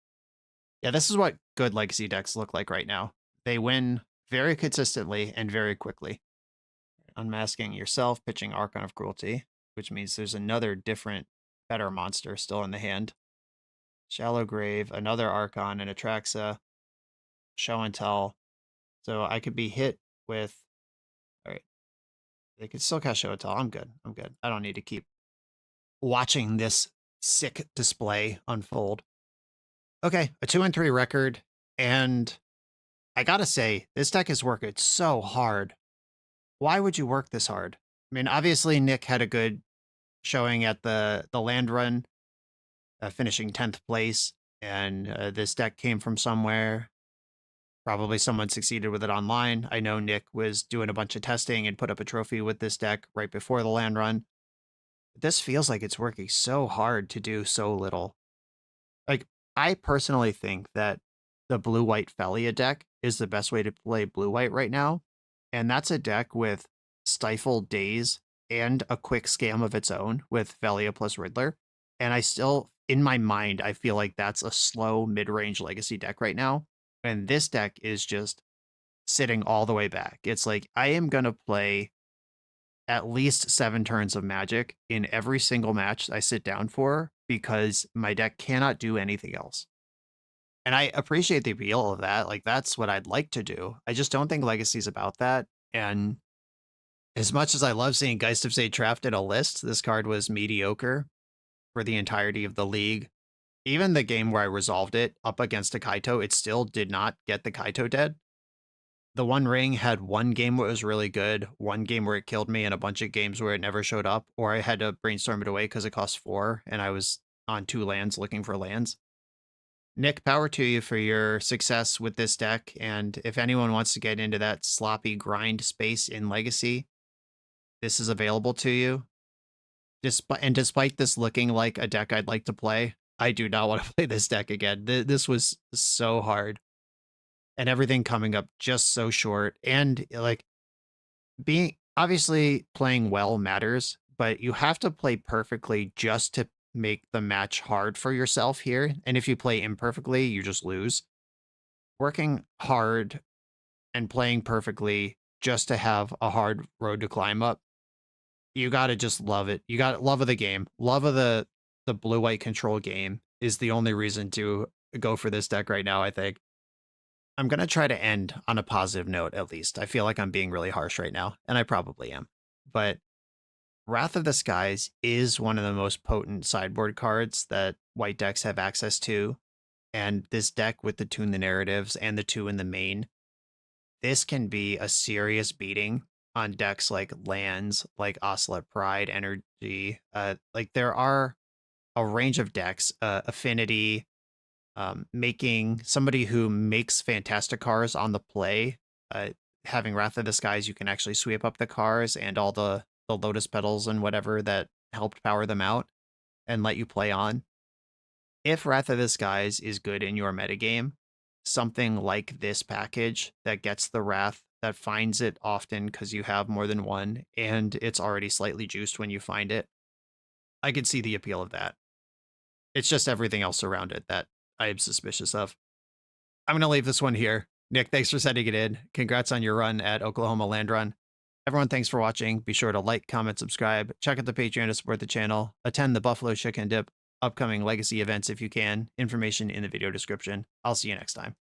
Yeah, this is what good Legacy decks look like right now. They win very consistently and very quickly. Unmasking yourself, pitching Archon of Cruelty, which means there's another different, better monster still in the hand. Shallow Grave, another Archon, and Atraxa. Show and Tell. So I could be hit with... Alright. They could still cast Show and Tell. I'm good. I'm good. I don't need to keep watching this sick display unfold. Okay, a 2-3 record, and I gotta say, this deck is working so hard. Why would you work this hard? I mean, obviously Nick had a good showing at the land run, finishing 10th place, and this deck came from somewhere. Probably someone succeeded with it online. I know Nick was doing a bunch of testing and put up a trophy with this deck right before the land run. This feels like it's working so hard to do so little. Like, I personally think that the blue-white Felia deck is the best way to play blue-white right now. And that's a deck with Stifled Daze and a quick scam of its own with Felia plus Riddler. And I still, in my mind, I feel like that's a slow mid-range Legacy deck right now. And this deck is just sitting all the way back. It's like, I am going to play at least 7 turns of Magic in every single match I sit down for, because my deck cannot do anything else. And I appreciate the appeal of that. Like, that's what I'd like to do. I just don't think Legacy's about that. And as much as I love seeing Geist of Sage Traft in a list, this card was mediocre for the entirety of the league. Even the game where I resolved it up against a Kaito, it still did not get the Kaito dead. The One Ring had one game where it was really good, one game where it killed me, and a bunch of games where it never showed up, or I had to brainstorm it away because it cost 4, and I was on 2 lands looking for lands. Nick, power to you for your success with this deck, and if anyone wants to get into that sloppy grind space in Legacy, this is available to you. Despite this looking like a deck I'd like to play, I do not want to play this deck again. This was so hard. And everything coming up just so short. And like, being obviously playing well matters, but you have to play perfectly just to make the match hard for yourself here. And if you play imperfectly, you just lose. Working hard and playing perfectly just to have a hard road to climb up, you got to just love it. You got love of the game. Love of the blue-white control game is the only reason to go for this deck right now, I think. I'm going to try to end on a positive note, at least. I feel like I'm being really harsh right now, and I probably am. But Wrath of the Skies is one of the most potent sideboard cards that white decks have access to. And this deck with the Tune the Narratives and the 2 in the main, this can be a serious beating on decks like lands, like Ocelot Pride, Energy. Like, there are a range of decks, Affinity, making somebody who makes fantastic cars on the play Having Wrath of the Skies, you can actually sweep up the cars and all the Lotus Petals and whatever that helped power them out and let you play on. If Wrath of the Skies is good in your metagame, something like this package that gets the Wrath, that finds it often because you have more than one, and it's already slightly juiced when you find it, I could see the appeal of that. It's just everything else around it that I am suspicious of. I'm going to leave this one here. Nick, thanks for sending it in. Congrats on your run at Oklahoma Land Run. Everyone, thanks for watching. Be sure to like, comment, subscribe. Check out the Patreon to support the channel. Attend the Buffalo Chicken Dip upcoming Legacy events if you can. Information in the video description. I'll see you next time.